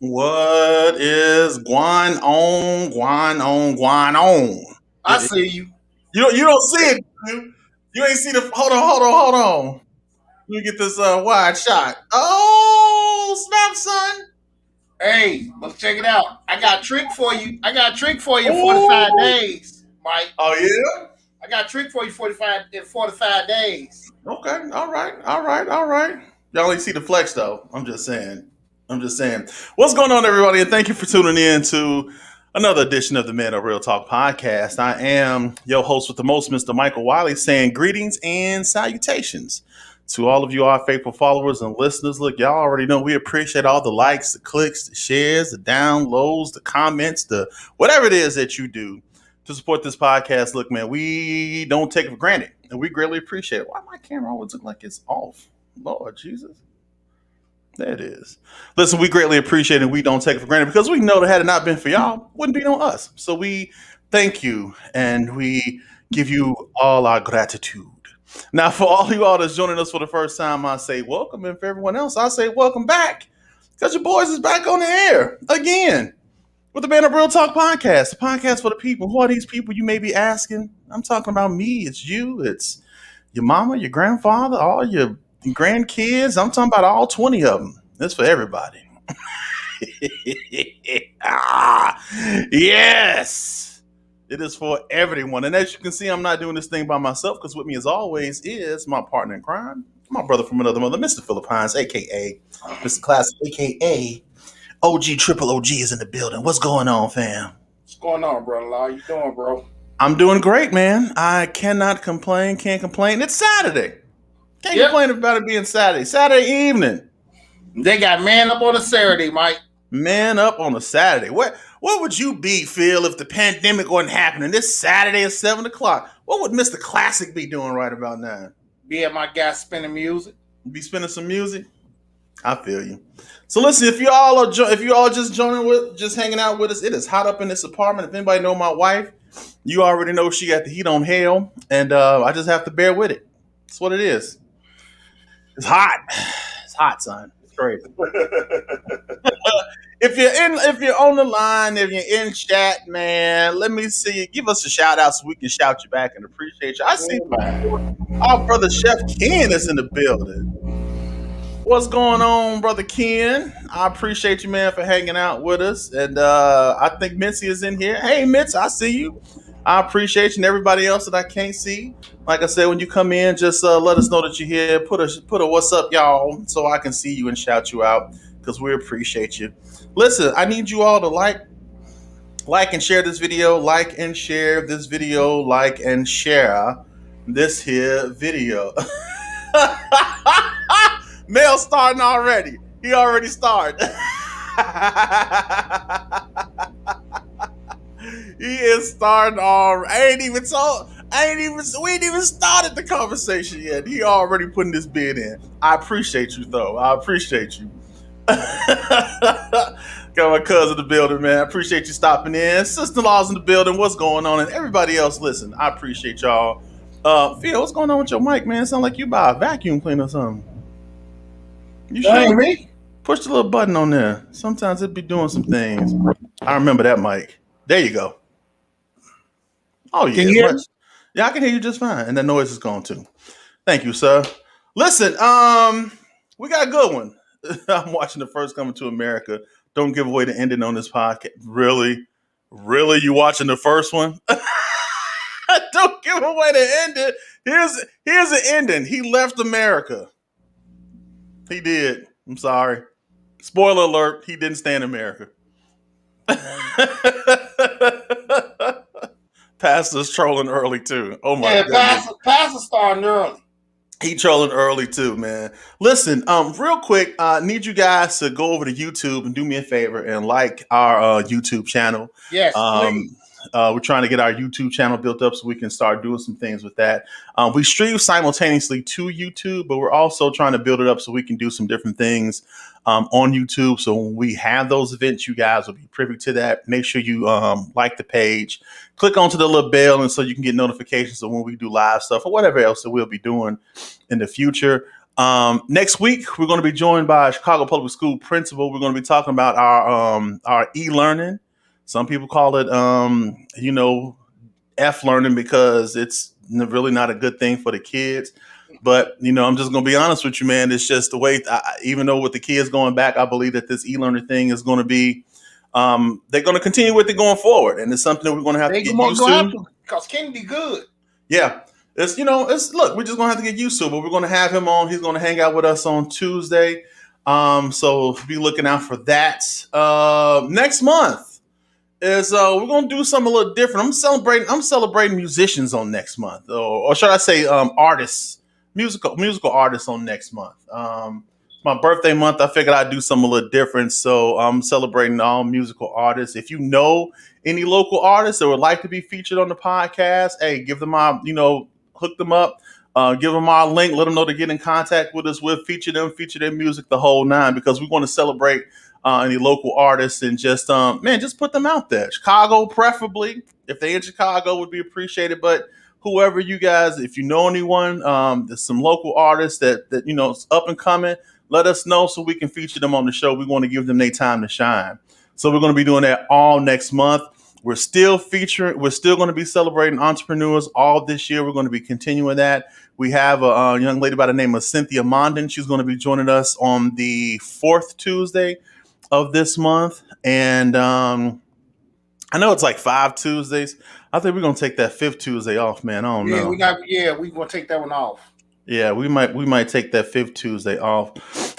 What is going on? Going on? Going on? I see you. You don't see it. You ain't see the. Hold on. Let me get this wide shot. Oh snap, son! Hey, let's check it out. I got a trick for you. I got a trick for you in 45 Oh, days, Mike. oh yeah. I got a trick for you 45 in 45 days. Okay. All right. Y'all ain't see the flex though. I'm just saying. What's going on, everybody? And thank you for tuning in to another edition of the ManUp Real Talk podcast. I am your host with the most, Mr. Michael Wiley, saying greetings and salutations to all of you, our faithful followers and listeners. Look, y'all already know we appreciate all the likes, the clicks, the shares, the downloads, the comments, the whatever it is that you do to support this podcast. Look, man, we don't take it for granted, and we greatly appreciate it. Why my camera always look like it's off? Lord Jesus. There it is. Listen, we greatly appreciate it. We don't take it for granted because we know that had it not been for y'all, wouldn't be on us. So we thank you and we give you all our gratitude. Now, for all you all that's joining us for the first time, I say welcome. And for everyone else, I say welcome back because your boys is back on the air again with the ManUp Real Talk podcast, the podcast for the people. Who are these people you may be asking? I'm talking about me. It's you. It's your mama, your grandfather, all your grandkids. I'm talking about all 20 of them. That's for everybody. Yes. It is for everyone. And as you can see, I'm not doing this thing by myself because with me, as always, is my partner in crime, my brother from another mother, Mr. Philippines, a.k.a. Mr. Classic, a.k.a. OG Triple OG is in the building. What's going on, fam? What's going on, brother? How you doing, bro? I'm doing great, man. I cannot complain. Can't complain. It's Saturday. Can't Yep. complain about it being Saturday. Saturday evening. They got man up on a Saturday, Mike. Man up on a Saturday. What would you be, Phil, if the pandemic wasn't happening this Saturday at 7 o'clock? What would Mr. Classic be doing right about now? Be at my guy spinning music. Be spinning some music? I feel you. So listen, if you all just just hanging out with us, it is hot up in this apartment. If anybody know my wife, you already know she got the heat on hell, and I just have to bear with it. That's what it is. It's hot. It's hot, son. It's crazy. If you're on the line, if you're in chat, man, let me see you. Give us a shout out so we can shout you back and appreciate you. I see our brother Chef Ken is in the building. What's going on, brother Ken? I appreciate you, man, for hanging out with us. And I think Mitzi is in here. Hey, Mitz, I see you. I appreciate you and everybody else that I can't see. Like I said, when you come in, just let us know that you're here. Put a what's up, y'all, so I can see you and shout you out because we appreciate you. Listen, I need you all to like and share this video, like and share this video, like and share this here video. Mail starting already. He already started. He is starting already. We ain't even started the conversation yet. He already putting this bid in. I appreciate you though. I appreciate you. Got my cousin in the building, man. I appreciate you stopping in. Sister-in-law's in the building. What's going on? And everybody else, listen, I appreciate y'all. Phil, what's going on with your mic, man? Sound like you buy a vacuum cleaner or something. You That ain't sure? me. Push the little button on there. Sometimes it be doing some things. I remember that mic. There you go. Oh yeah, Can you it's hear much. me? Yeah, I can hear you just fine, and that noise is gone too. Thank you, sir. Listen, we got a good one. I'm watching the first Coming to America. Don't give away the ending on this podcast. Really, you watching the first one? Don't give away the ending. Here's the ending. He left America. He did. I'm sorry. Spoiler alert. He didn't stay in America. Pastor's trolling early too. Oh my Yeah, goodness. Pastor starting early. He trolling early too, man. Listen, real quick, need you guys to go over to YouTube and do me a favor and like our YouTube channel. Yes, Um, please. we're trying to get our YouTube channel built up so we can start doing some things with that. We stream simultaneously to YouTube, but we're also trying to build it up so we can do some different things on YouTube. So when we have those events, you guys will be privy to that. Make sure you like the page, click onto the little bell, and so you can get notifications of when we do live stuff or whatever else that we'll be doing in the future. Next week, we're going to be joined by a Chicago Public School principal. We're going to be talking about our e-learning. Some people call it, F learning because it's really not a good thing for the kids. But, I'm just going to be honest with you, man. It's just the way, even though with the kids going back, I believe that this e-learning thing is going to be, they're going to continue with it going forward. And it's something that we're going to have to get used to. Because Kennedy good. Yeah. Look, we're just going to have to get used to it. But we're going to have him on. He's going to hang out with us on Tuesday. So be looking out for that. Next month is we're gonna do something a little different. I'm celebrating musicians on next month, or should I say, artists, musical artists on next month. My birthday month, I figured I'd do something a little different, so I'm celebrating all musical artists. If you know any local artists that would like to be featured on the podcast, hey, give them my, hook them up. Give them our link, let them know to get in contact with us. We'll feature their music, the whole nine, because we want to celebrate any local artists and just put them out there. Chicago, preferably, if they in Chicago, would be appreciated. But whoever you guys, if you know anyone, there's some local artists that is up and coming, let us know so we can feature them on the show. We want to give them their time to shine. So we're going to be doing that all next month. We're still going to be celebrating entrepreneurs all this year. We're going to be continuing that. We have a young lady by the name of Cynthia Mondin. She's going to be joining us on the 4th Tuesday of this month. And I know it's like 5 Tuesdays. I think we're going to take that 5th Tuesday off, man. I don't know. We're going to take that one off. Yeah, we might take that 5th Tuesday off.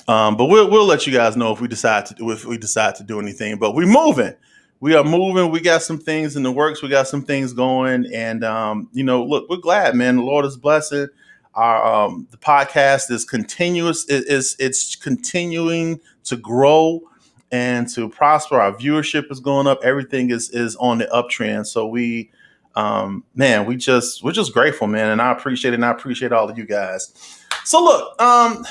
But we'll let you guys know if we decide to do anything. But we're moving. We are moving. We got some things in the works. We got some things going. And, look, we're glad, man. The Lord is blessing. Our the podcast is continuous. It's continuing to grow and to prosper. Our viewership is going up. Everything is on the uptrend. So we're just grateful, man. And I appreciate it. And I appreciate all of you guys. So look,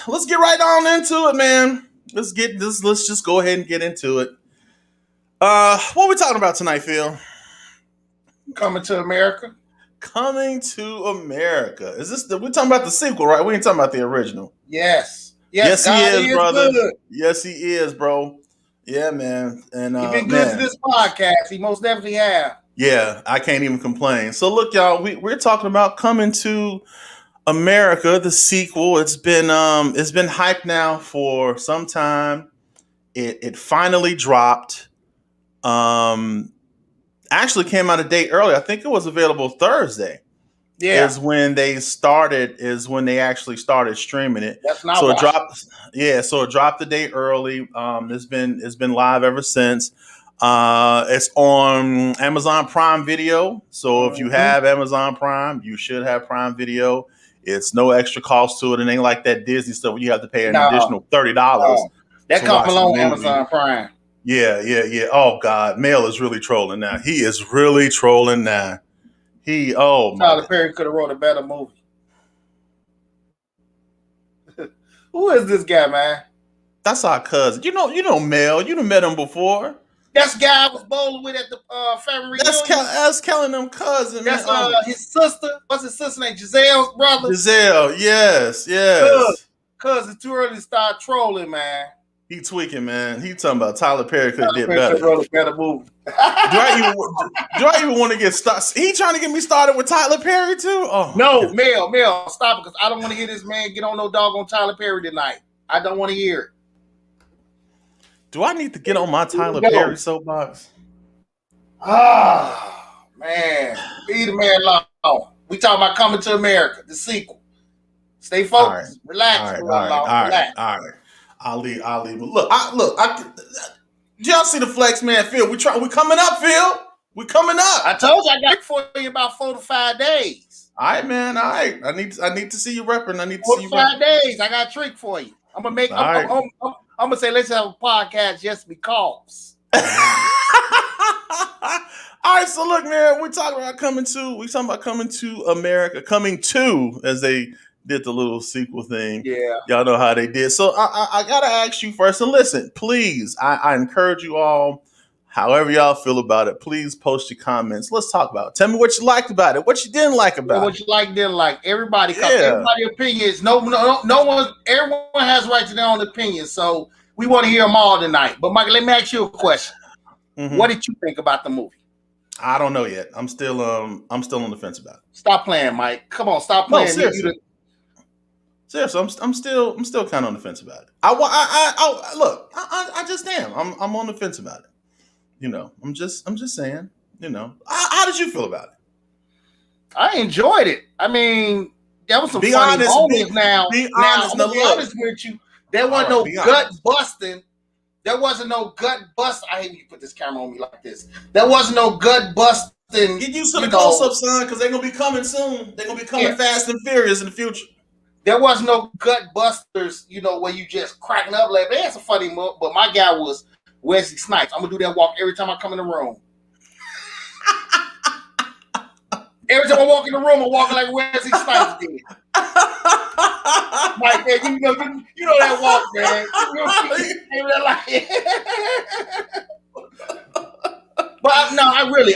let's get right on into it, man. Let's just go ahead and get into it. What are we talking about tonight, Phil? Coming to America. Coming to America. We're talking about the sequel, right? We ain't talking about the original. Yes, he is, brother. Good. Yes, he is, bro. Yeah, man. And he's been good to this podcast. He most definitely have. Yeah, I can't even complain. So look, y'all, we're talking about Coming to America, the sequel. It's been hyped now for some time. It finally dropped. Actually came out a day early. I think it was available Thursday. Yeah, is when they actually started streaming it. That's not so it dropped. Yeah, so it dropped a day early. It's been live ever since. It's on Amazon Prime Video. So if you have Amazon Prime, you should have Prime Video. It's no extra cost to it. It ain't like that Disney stuff where you have to pay an additional $30. No. That comes along Amazon Prime. Yeah. Oh God, Mel is really trolling now. He is really trolling now. Tyler Perry could have wrote a better movie. Who is this guy, man? That's our cousin. You know Mel. You done met him before. That's the guy I was bowling with at the family reunion. That's Kelly them cousin. That's his sister. What's his sister name? Giselle's brother. Giselle. Yes. Cuz it's too early to start trolling, man. He tweaking, man. He talking about Tyler Perry could have did better. Wrote a better movie. Do I even want to get started? He trying to get me started with Tyler Perry too? Oh no, Mel, stop it, because I don't want to hear this man get on no doggone Tyler Perry tonight. I don't want to hear it. Do I need to get on my Tyler Perry soapbox? Man. Leave the man alone. We talking about Coming to America, the sequel. Stay focused. Right. Relax. All right. I'll leave. Look. Do y'all see the flex, man? Phil, we coming up, Phil. We coming up. I told you I got it for you about 4 to 5 days. All right, man. All right. I need to see you repping. I need to 4 see you to 5 days. I got a trick for you. I'm gonna make. I'm gonna say let's have a podcast just because. All right. So look, man. We're talking about coming to America. Coming to, as they did the little sequel thing. Yeah. Y'all know how they did. So I gotta ask you first, and listen, please, I encourage you all, However y'all feel about it, please post your comments. Let's talk about it. Tell me what you liked about it, what you didn't like about what it. you like, didn't like. Everybody, cause Yeah. everybody opinions. No one. Everyone has right to their own opinion. So we want to hear them all tonight. But Michael, let me ask you a question. What did you think about the movie? I don't know yet. I'm still on the fence about it. Stop playing, Mike. Come on, stop No, playing. seriously. Seriously, I'm still kind of on the fence about it. I look. I just am. I'm on the fence about it. You know, I'm just saying. You know, how did you feel about it? I enjoyed it. I mean, there was some Be funny honest. moments. Be honest. I'm gonna be honest with you. There wasn't no gut busting. There wasn't no gut bust. I hate when you put this camera on me like this. There wasn't no gut busting. Get used to the close-up, son, because they're gonna be coming soon. They're gonna be coming fast and furious in the future. There was no gut busters, where you just cracking up like, man, that's a funny move. But my guy was Wesley Snipes. I'm gonna do that walk every time I come in the room. Every time I walk in the room, I'm walking like Wesley Snipes did. Like that, you know that walk, man. But no,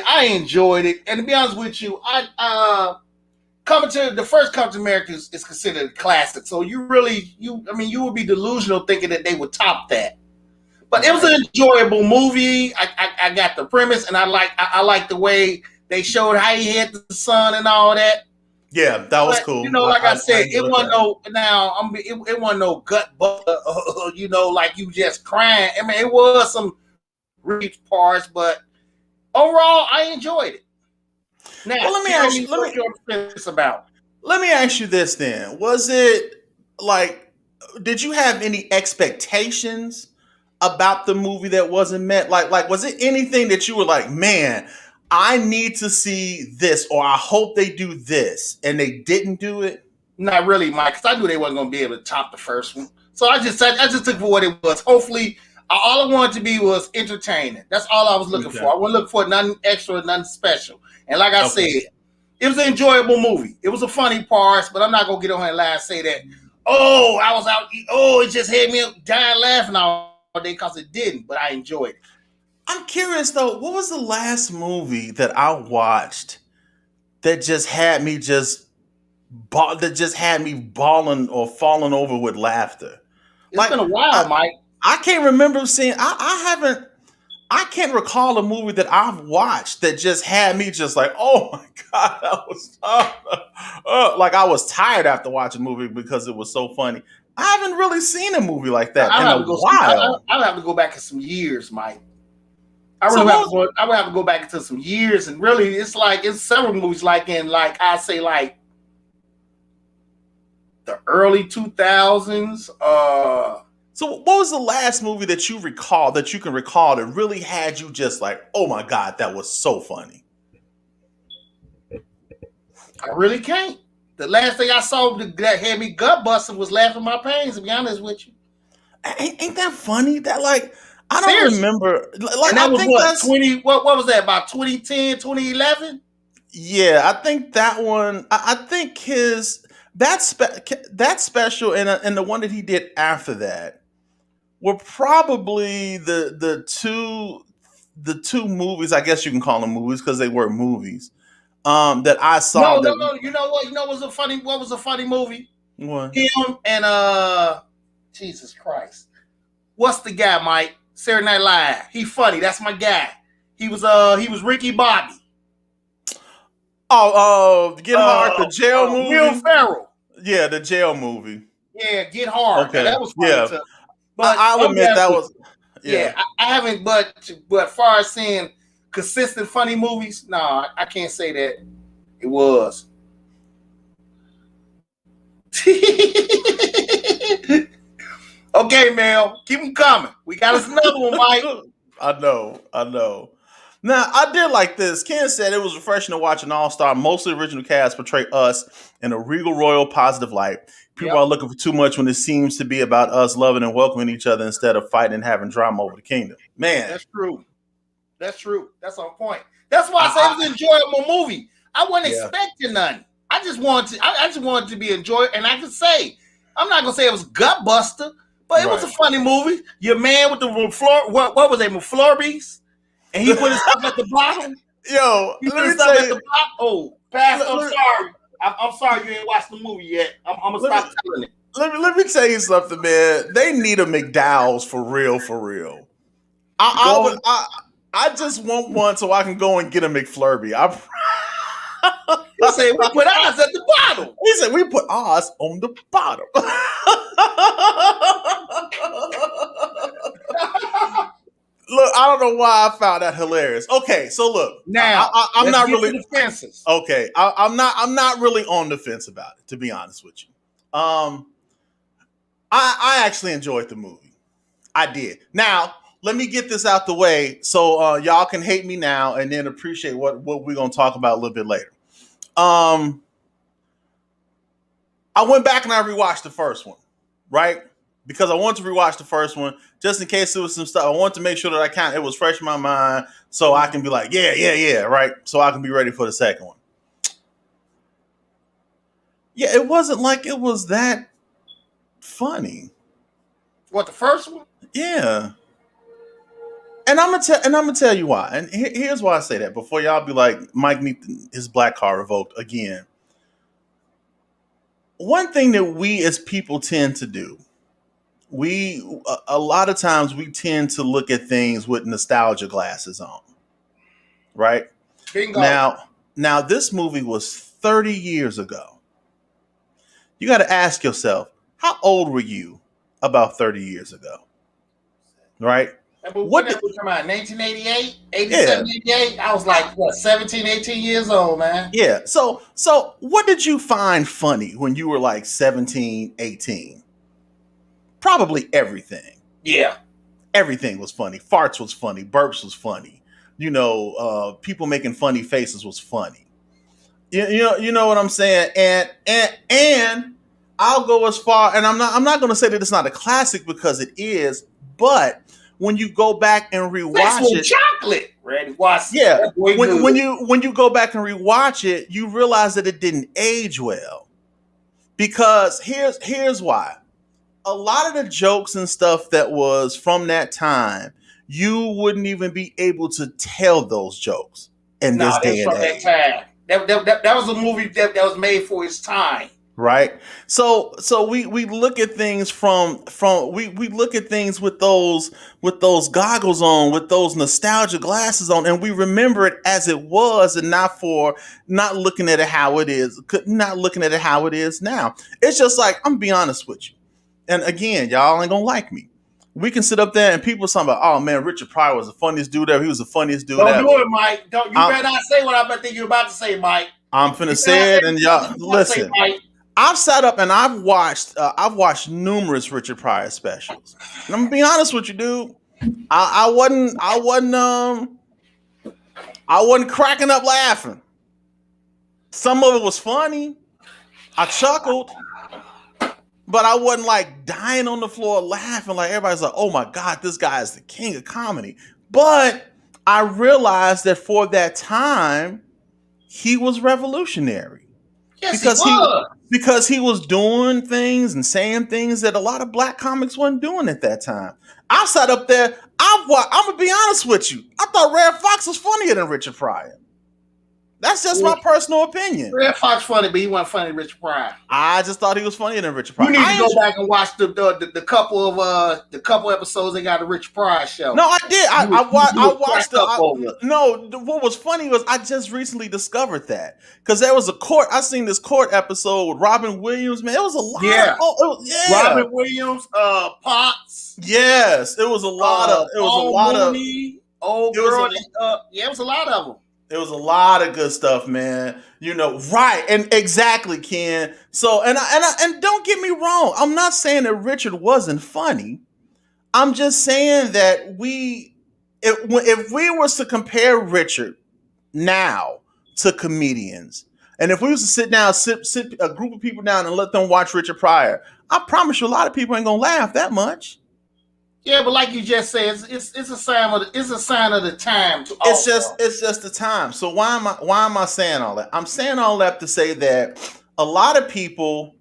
I enjoyed it. And to be honest with you, the first Coming to America is considered a classic. So you would be delusional thinking that they would top that. But it was an enjoyable movie. I got the premise, and I like the way they showed how he hit the sun and all that. Yeah, that was cool. Like I said, it wasn't no gut buster, like you just crying. I mean, it was some reach parts, but overall, I enjoyed it. Now, let me ask you this then. Was it like, did you have any expectations about the movie that wasn't met? Like, was it anything that you were like, man, I need to see this, or I hope they do this, and they didn't do it? Not really, Mike, because I knew they wasn't going to be able to top the first one. So I just took for what it was. Hopefully, all I wanted to be was entertaining. That's all I was looking for. I wasn't looking for nothing extra, nothing special. And like I said, it was an enjoyable movie. It was a funny part, but I'm not going to get on here and lie and say that, I was out, it just had me dying laughing all day, because it didn't, but I enjoyed it. I'm curious though, what was the last movie that I watched that just had me balling or falling over with laughter? It's been a while, Mike. I can't remember seeing. I can't recall a movie that I've watched that just had me just like, oh my god, that was like I was tired after watching a movie because it was so funny. I haven't really seen a movie like that in a while. I'll have to go back in some years, Mike. I would have to go back into some years, and really, it's several movies I say the early 2000s. So what was the last movie that you can recall that really had you just like, oh my god, that was so funny? I really can't. The last thing I saw that had me gut busting was Laughing My Pains, to be honest with you. Ain't that funny? That I don't remember. And that was 20. What was that? About 2010, 2011? Yeah, I think that one. I think that special and the one that he did after that were probably the two movies. I guess you can call them movies because they were movies. That I saw. No. You know what? What was a funny movie? What? Him and Jesus Christ. What's the guy, Mike? Saturday Night Live. He funny. That's my guy. He was Ricky Bobby. Get Hard, the jail movie. Will Ferrell. Yeah, the jail movie. Yeah, Get Hard. Okay, that was funny too. But I'll admit that was. Yeah, I haven't. But far as seeing consistent funny movies, no, I can't say that it was. Okay, Mel, keep them coming. We got us another one, Mike. I know. Now, I did like this. Ken said it was refreshing to watch an all-star, mostly original cast portray us in a regal, royal, positive light. People are looking for too much when it seems to be about us loving and welcoming each other instead of fighting and having drama over the kingdom. Man. That's true. That's on point. That's why I said it was an enjoyable movie. I wasn't expecting nothing. I just wanted to be enjoyed. And I can say, I'm not going to say it was gut buster, but it was a funny movie. Your man with the what was it, Florbies? And he put his stuff at the bottom. Yo, He put let his me stuff tell at the you. bottom. Oh, Pastor, I'm Let, sorry. I'm sorry you ain't watched the movie yet. I'm gonna let, stop telling it. let me tell you something, man. They need a McDowell's for real, for real. Go. I just want one so I can go and get a McFlurby. He said we put ours at the bottom. He said we put ours on the bottom. Look, I don't know why I found that hilarious. Okay, so look, Now I'm let's not get really to the fences. okay. I'm not really on the fence about it, to be honest with you. I actually enjoyed the movie. I did. Now, let me get this out the way so y'all can hate me now and then appreciate what we're gonna talk about a little bit later. I went back and I rewatched the first one, right? Because I wanted to rewatch the first one just in case there was some stuff. I wanted to make sure that it was fresh in my mind so I can be like, yeah, right? So I can be ready for the second one. Yeah, it wasn't like it was that funny. What, the first one? Yeah. And I'm gonna tell you why. And here's why I say that before y'all be like, Mike needs his black card revoked again. One thing that we as people tend to do, a lot of times we tend to look at things with nostalgia glasses on, right? Bingo. Now this movie was 30 years ago. You got to ask yourself, how old were you about 30 years ago? Right? When that movie come out? 1988? 87, Yeah. 88? I was like, what, 17, 18 years old, man. Yeah. So what did you find funny when you were like 17, 18? Probably everything. Yeah. Everything was funny. Farts was funny. Burps was funny. People making funny faces was funny. You know what I'm saying? And I'll go as far, and I'm not going to say that it's not a classic because it is, but when you go back and rewatch it, chocolate. Ready? Watch. Yeah. When you go back and rewatch it, you realize that it didn't age well. Because here's why. A lot of the jokes and stuff that was from that time, you wouldn't even be able to tell those jokes in this day and age. That was a movie that was made for its time. Right. So we look at things from we look at things with those goggles on, with those nostalgia glasses on, and we remember it as it was, and not looking at it how it is, not looking at it how it is now. It's just like, I'm gonna be honest with you. And again, y'all ain't gonna like me. We can sit up there and people talking about, oh man, Richard Pryor was the funniest dude ever. He was the funniest dude ever. Don't do it, Mike. You better not say what I think you're about to say, Mike. I'm finna say it, and y'all listen. I've sat up and I've watched numerous Richard Pryor specials. And I'm gonna be honest with you, dude. I wasn't cracking up laughing. Some of it was funny. I chuckled, but I wasn't like dying on the floor laughing like everybody's like, oh my God, this guy is the king of comedy. But I realized that for that time, he was revolutionary. Yes, because he was doing things and saying things that a lot of black comics weren't doing at that time. I sat up there. I'm gonna be honest with you. I thought Red Fox was funnier than Richard Pryor. That's just my personal opinion. Red Fox funny, but he wasn't funny than Richard Pryor. I just thought he was funnier than Richard Pryor. You need to go back and watch the couple episodes they got of Richard Pryor show. No, I did. I watched what was funny was I just recently discovered that because there was I seen this court episode with Robin Williams. Man, it was a lot. Yeah. Robin Williams, Potts. Yes, it was a lot of. It was a lot Mooney, of. Old girl. It was a lot of them. It was a lot of good stuff, man. Right? And exactly, Ken. So, and don't get me wrong. I'm not saying that Richard wasn't funny. I'm just saying that if we was to compare Richard now to comedians, and if we was to sit a group of people down and let them watch Richard Pryor, I promise you, a lot of people ain't gonna laugh that much. Yeah, but like you just said, it's a sign of the time. It's just the time. So why am I saying all that? I'm saying all that to say that a lot of people,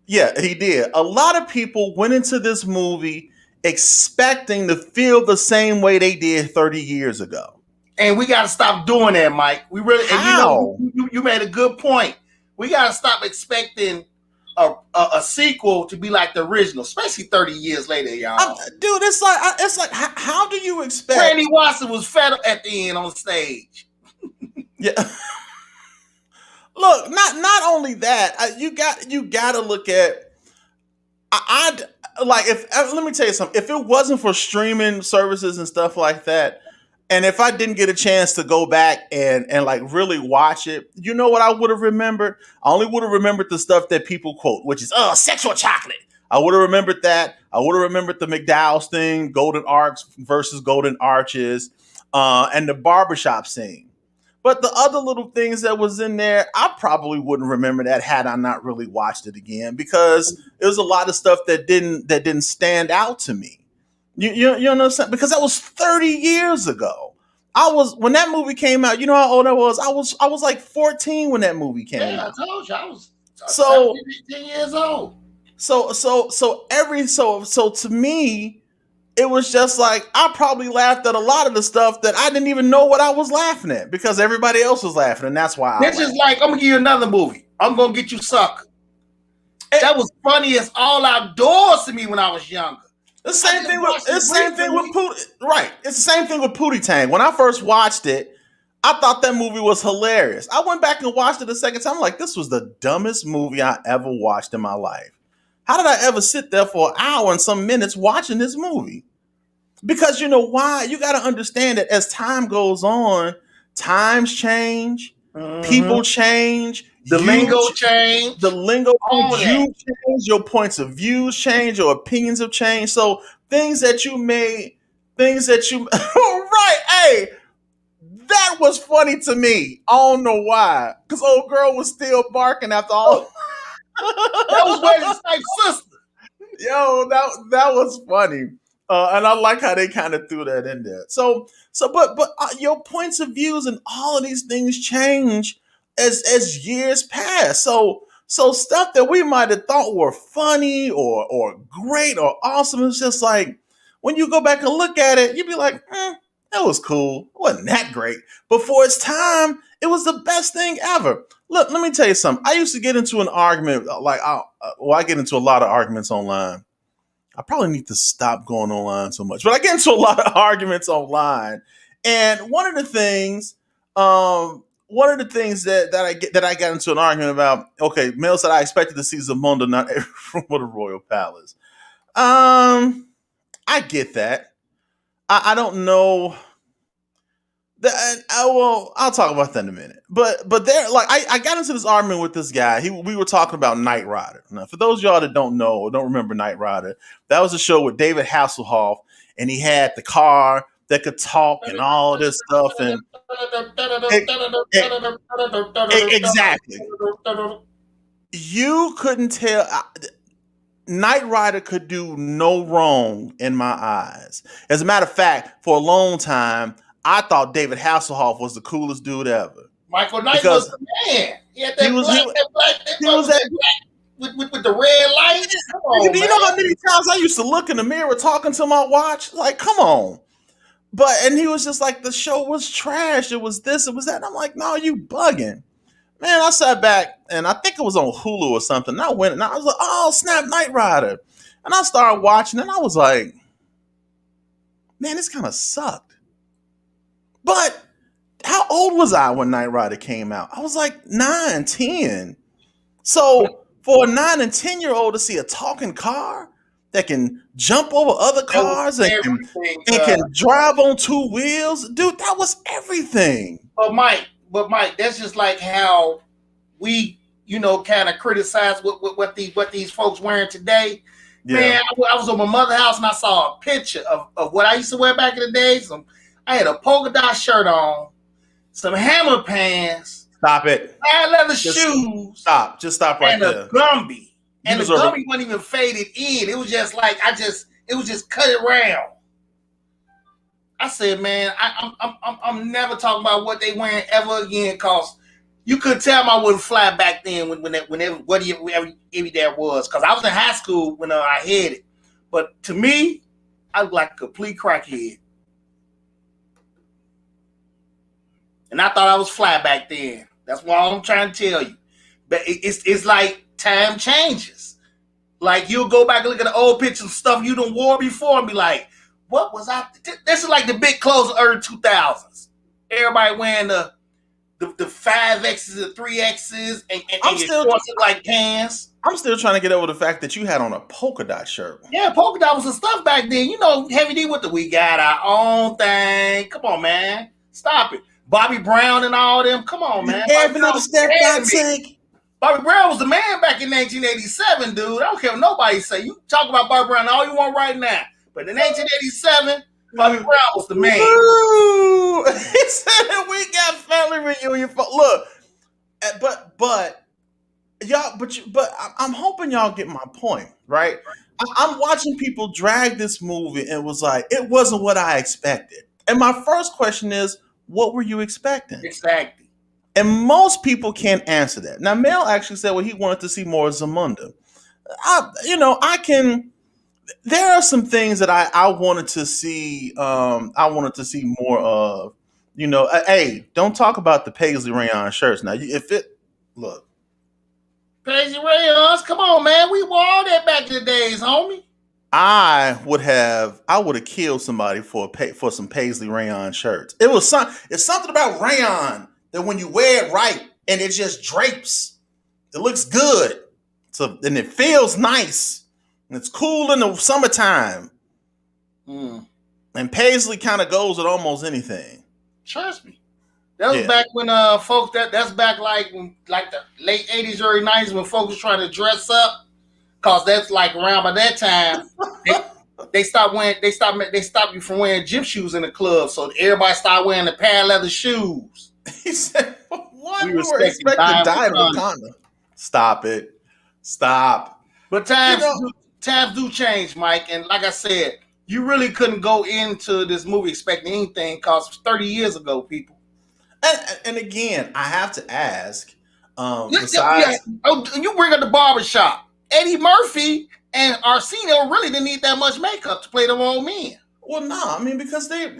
yeah, he did. A lot of people went into this movie expecting to feel the same way they did 30 years ago. And we got to stop doing that, Mike. We really, and How? you made a good point. We got to stop expecting a sequel to be like the original, especially 30 years later, y'all. Dude, it's like how do you expect? Randy Watson was fed up at the end on stage. Yeah. Look, not only that, you got to look at. I'd like if let me tell you something. If it wasn't for streaming services and stuff like that, and if I didn't get a chance to go back and like really watch it, you know what I would have remembered? I only would have remembered the stuff that people quote, which is sexual chocolate. I would have remembered that. I would have remembered the McDowell's thing, Golden Arcs versus Golden Arches, and the barbershop scene. But the other little things that was in there, I probably wouldn't remember that had I not really watched it again, because it was a lot of stuff that didn't stand out to me. You know what I'm saying? Because that was 30 years ago. When that movie came out, you know how old I was? I was like 14 when that movie came out. Yeah, I told you I was so 10 years old. So to me, it was just like I probably laughed at a lot of the stuff that I didn't even know what I was laughing at because everybody else was laughing, and that's why. This is like, I'm gonna give you another movie. I'm gonna Get You Sucker. That was funny as all outdoors to me when I was younger. The same thing with Pootie. Right, it's the same thing with Pootie Tang. When I first watched it, I thought that movie was hilarious. I went back and watched it a second time. I'm like, this was the dumbest movie I ever watched in my life. How did I ever sit there for an hour and some minutes watching this movie? Because you know why? You got to understand that as time goes on, times change, people change, the lingo change, the lingo change, your points of views change, your opinions have changed. So things that you right? Hey, that was funny to me. I don't know why, because old girl was still barking after all. That was Wesley Snipes' sister. Yo, that was funny. And I like how they kind of threw that in there. But your points of views and all of these things change as years pass. So stuff that we might have thought were funny or great or awesome, it's just like when you go back and look at it, you'd be like, that was cool. It wasn't that great. But for its time, it was the best thing ever. Look, let me tell you something. I used to get into an argument, I get into a lot of arguments online. I probably need to stop going online so much, but I get into a lot of arguments online. And one of the things that I got into an argument about, okay, Mel said I expected to see Zamunda not from the Royal Palace. I get that. I don't know. I'll talk about that in a minute. But there, like, I got into this argument with this guy. We were talking about Knight Rider. Now, for those of y'all that don't know or don't remember Knight Rider, that was a show with David Hasselhoff, and he had the car that could talk and all of this stuff. And exactly, you couldn't tell. Knight Rider could do no wrong in my eyes. As a matter of fact, for a long time, I thought David Hasselhoff was the coolest dude ever. Michael Knight was the man. He had that black with the red light. Do you know how many times I used to look in the mirror talking to my watch? Like, come on. And he was just like, the show was trash. It was this, it was that. And I'm like, no, you bugging. Man, I sat back and I think it was on Hulu or something. And I went and I was like, oh, snap, Knight Rider. And I started watching and I was like, man, this kind of sucked. But how old was I when Knight Rider came out? I was like 9, 10. So for a 9 and 10-year-old to see a talking car that can jump over other cars and can drive on 2 wheels, dude, that was everything. But Mike, that's just like how we, kind of criticize what these folks wearing today. Yeah. Man, I was on my mother's house and I saw a picture of what I used to wear back in the day. I had a polka dot shirt on, some hammer pants. Stop it. Leather shoes. Stop. Just stop right there. And a Gumby. And the Gumby wasn't even faded in. It was just like it was just cut it round. I said, man, I'm never talking about what they wearing ever again, cause you could tell I wouldn't fly back then whenever there was, cause I was in high school when I had it. But to me, I was like a complete crackhead. And I thought I was fly back then. That's what I'm trying to tell you. But it's like time changes. Like you'll go back and look at the old pictures of stuff you done wore before and be like, what was I? This is like the big clothes of early 2000s. Everybody wearing the 5X's and 3X's and your shorts look like pants. I'm still trying to get over the fact that you had on a polka dot shirt. Yeah, polka dot was the stuff back then. You know, Heavy D with the we got our own thing. Come on, man. Stop it. Bobby Brown and all them. Come on, man. Bobby Brown was the man back in 1987, dude. I don't care what nobody say. You talk about Bobby Brown all you want right now. But in 1987, Bobby Brown was the man. Ooh, he said we got family reunion. Look, but y'all, but I'm hoping y'all get my point, right? I'm watching people drag this movie and was like, it wasn't what I expected. And my first question is, what were you expecting? Exactly. And most people can't answer that. Now, Mel actually said, well, he wanted to see more Zamunda. There are some things that I wanted to see. I wanted to see more of. Hey, don't talk about the Paisley rayon shirts. Now, look, Paisley rayons, come on, man. We wore all that back in the days, homie. I would have killed somebody for some Paisley rayon shirts. It's something about rayon that when you wear it right and it just drapes, it looks good. And it feels nice. And it's cool in the summertime. Mm. And Paisley kind of goes with almost anything. Trust me. That was back when folks that's back like the late 80s, early 90s when folks was trying to dress up. Cause that's like around by that time they stopped you from wearing gym shoes in the club. So everybody started wearing the pair of leather shoes. He said, what? We were expecting Diamond Wakanda. Stop it. Stop. But times do change, Mike. And like I said, you really couldn't go into this movie expecting anything because it was 30 years ago, people. And again, I have to ask, you bring up the barbershop. Eddie Murphy and Arsenio really didn't need that much makeup to play them old men. Well, no, I mean because they're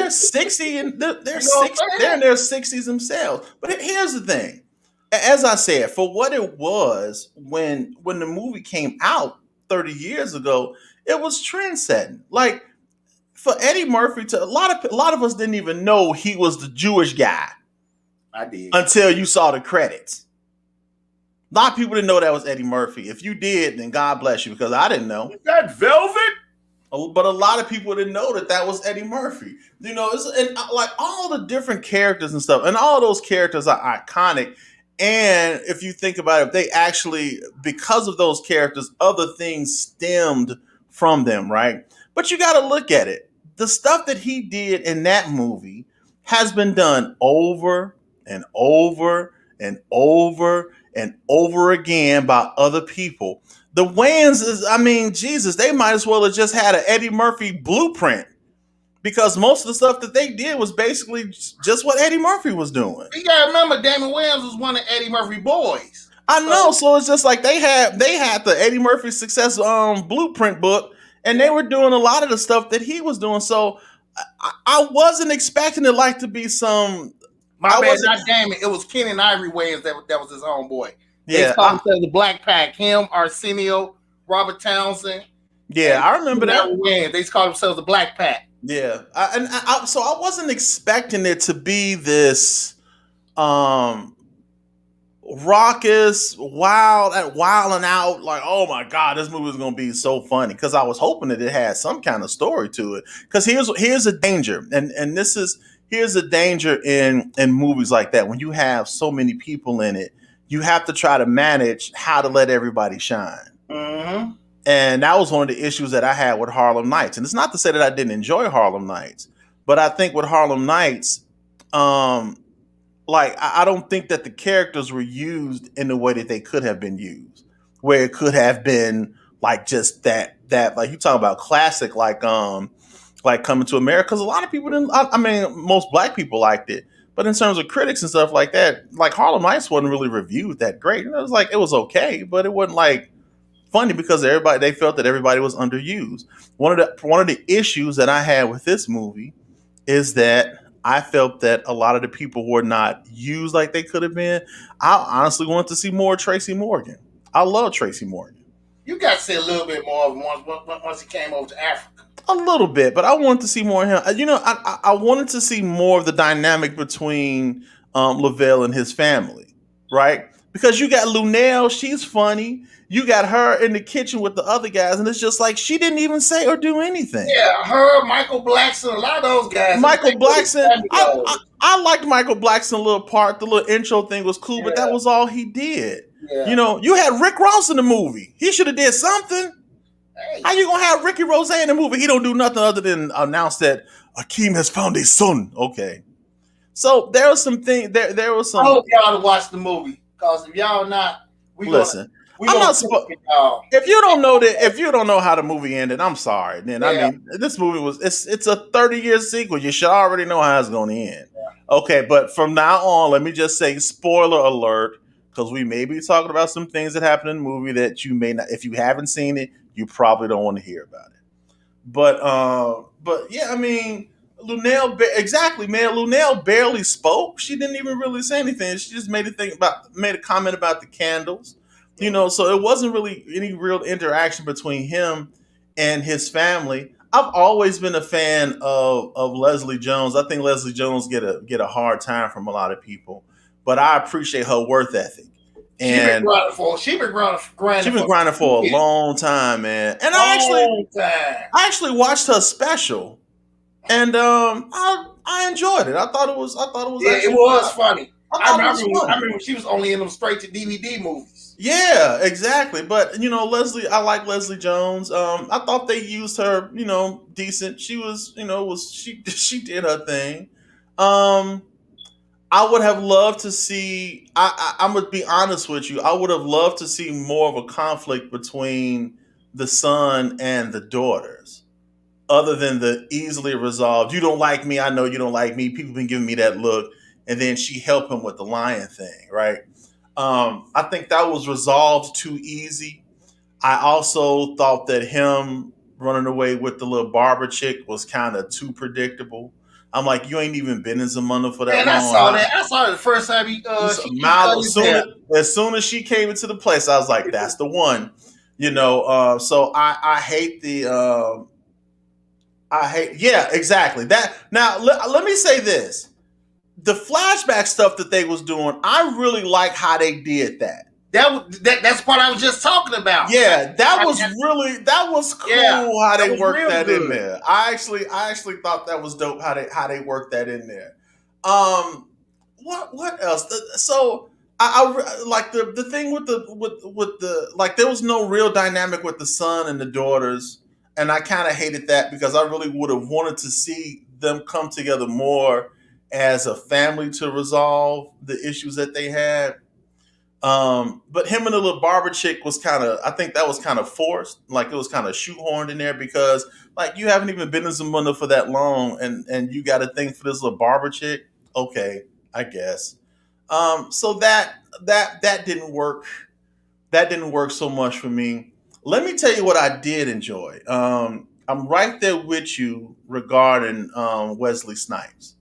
60 and they're 60, they're in their 60s themselves. But here's the thing, as I said, for what it was when the movie came out 30 years ago, it was trend setting. Like for Eddie Murphy, a lot of us didn't even know he was the Jewish guy. I did until you saw the credits. A lot of people didn't know that was Eddie Murphy. If you did, then God bless you, because I didn't know. Is that Velvet? But a lot of people didn't know that was Eddie Murphy. And like all the different characters and stuff, and all those characters are iconic. And if you think about it, they actually, because of those characters, other things stemmed from them, right? But you got to look at it. The stuff that he did in that movie has been done over and over and over and over again by other people. The Wayans Jesus, they might as well have just had an Eddie Murphy blueprint, because most of the stuff that they did was basically just what Eddie Murphy was doing. You gotta remember, Damon Wayans was one of Eddie Murphy boys. I know, so it's just like they had the Eddie Murphy success blueprint book, and they were doing a lot of the stuff that he was doing. So I wasn't expecting it to be some. My bad, not Damon. It was Kenan Ivory Wayans that was his homeboy. Yeah, they called themselves the Black Pack. Him, Arsenio, Robert Townsend. Yeah, I remember that. Wayans. They called themselves the Black Pack. Yeah, so I wasn't expecting it to be this raucous, wild and out. Like, oh my God, this movie is going to be so funny. Because I was hoping that it had some kind of story to it. Because here's a danger, and here's a danger in movies like that. When you have so many people in it, you have to try to manage how to let everybody shine. Mm-hmm. And that was one of the issues that I had with Harlem Nights. And it's not to say that I didn't enjoy Harlem Nights, but I think with Harlem Nights, I don't think that the characters were used in the way that they could have been used, where it could have been like just that like you talk about classic, like Coming to America, because a lot of people didn't. Most black people liked it, but in terms of critics and stuff like that, like Harlem Nights wasn't really reviewed that great. It was okay, but it wasn't like funny because they felt that everybody was underused. One of the issues that I had with this movie is that I felt that a lot of the people were not used like they could have been. I honestly want to see more Tracy Morgan. I love Tracy Morgan. You got to see a little bit more of him once he came over to Africa. A little bit, but I wanted to see more of him. I wanted to see more of the dynamic between Lavelle and his family, right? Because you got Lunel, she's funny. You got her in the kitchen with the other guys, and it's just like she didn't even say or do anything. Yeah, her, Michael Blackson, a lot of those guys. Michael Blackson, I liked Michael Blackson little part. The little intro thing was cool, but that was all he did. Yeah. You had Rick Ross in the movie. He should have did something. Hey. How you gonna have Ricky Rose in the movie? He don't do nothing other than announce that Akeem has found a son. Okay, so there was some thing. There was some. I hope y'all to watch the movie, because if y'all not, listen. I'm not supposed. If you don't know that, if you don't know how the movie ended, I'm sorry. Then I mean, this movie it's a 30-year sequel. You should already know how it's going to end. Yeah. Okay, but from now on, let me just say, spoiler alert, because we may be talking about some things that happen in the movie that you may not. If you haven't seen it, you probably don't want to hear about it. But yeah, I mean, Lunel, exactly, man. Lunel barely spoke. She didn't even really say anything. She just made a comment about the candles. So it wasn't really any real interaction between him and his family. I've always been a fan of Leslie Jones. I think Leslie Jones get a hard time from a lot of people, but I appreciate her work ethic. And she been grinding for a long time, man. And I actually watched her special, and I enjoyed it. I thought it was it was funny. I remember when she was only in them straight to DVD movies. Yeah, exactly. But Leslie, I like Leslie Jones. I thought they used her, decent. She was, she did her thing. I would have loved to see. I'm gonna be honest with you. I would have loved to see more of a conflict between the son and the daughters, other than the easily resolved. You don't like me. I know you don't like me. People been giving me that look. And then she helped him with the lion thing, right? I think that was resolved too easy. I also thought that him running away with the little barber chick was kind of too predictable. I'm like, you ain't even been in Zamunda for that long. I saw it the first time as soon as she came into the place, I was like, that's the one. So I hate the yeah, exactly. That now let me say this. The flashback stuff that they was doing, I really like how they did that. That's what I was just talking about. Yeah, that was cool how they worked that in there. I actually thought that was dope how they worked that in there. What else? So I like the thing with the like there was no real dynamic with the son and the daughters, and I kind of hated that because I really would have wanted to see them come together more as a family to resolve the issues that they had. But him and the little barber chick was I think that was kind of forced. Like it was kind of shoehorned in there because like you haven't even been in Zamunda for that long and you got a thing for this little barber chick. Okay, I guess. So that didn't work. That didn't work so much for me. Let me tell you what I did enjoy. I'm right there with you regarding Wesley Snipes.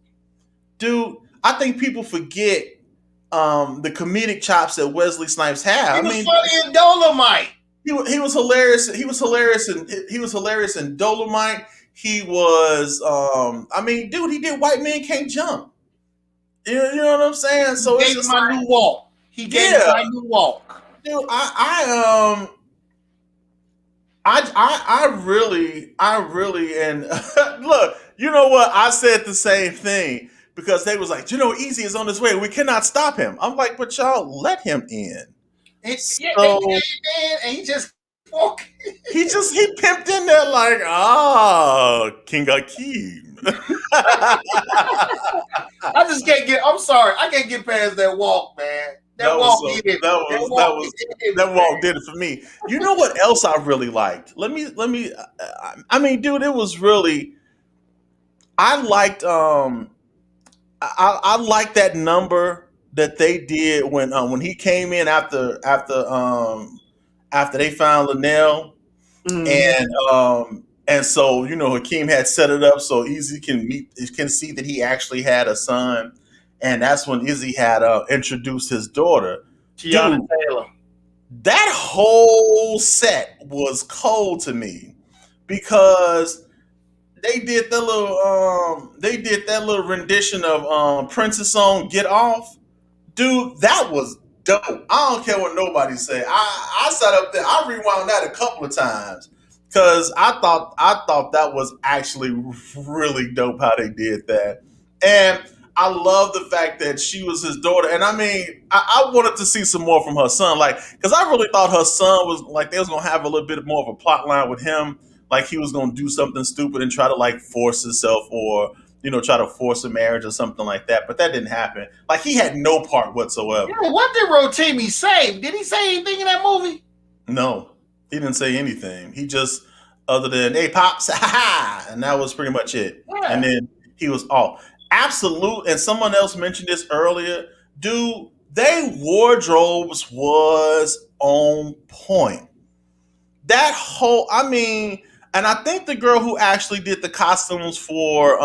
Dude, I think people forget the comedic chops that Wesley Snipes have. He was funny in Dolomite. He was hilarious. He was hilarious in Dolomite. He was dude, he did White Man Can't Jump. You know what I'm saying? So he gave my new walk. He gave my new walk. Dude, I really and look, you know what? I said the same thing. Because they was like, Easy is on his way. We cannot stop him. I'm like, but y'all let him in. And he just walked. He pimped in there like, King Akeem. I'm sorry, I can't get past that walk, man. That walk did it for me. You know what else I really liked? Let me. Dude, it was really. I liked. I like that number that they did when he came in after they found Linnell, and And so, Hakeem had set it up so Izzy can see that he actually had a son, and that's when Izzy had introduced his daughter. Tiana Dude, Taylor. that whole set was cold to me because they did that little rendition of Prince's song "Get Off." Dude, that was dope. I don't care what nobody say. I sat up there. I rewound that a couple of times because I thought that was actually really dope how they did that, and I love the fact that she was his daughter. And I mean, I wanted to see some more from her son, like because I really thought her son was like they was gonna have a little bit more of a plot line with him, like he was gonna do something stupid and try to like force himself or try to force a marriage or something like that. But that didn't happen. Like he had no part whatsoever. Yeah, what did Rotimi say? Did he say anything in that movie? No, he didn't say anything. He just, other than "Hey pops," ha ha, and that was pretty much it. And Yeah. then he was off. Absolute. And someone else mentioned this earlier. Dude, they wardrobes was on point. That whole, I mean, and I think the girl who actually did the costumes for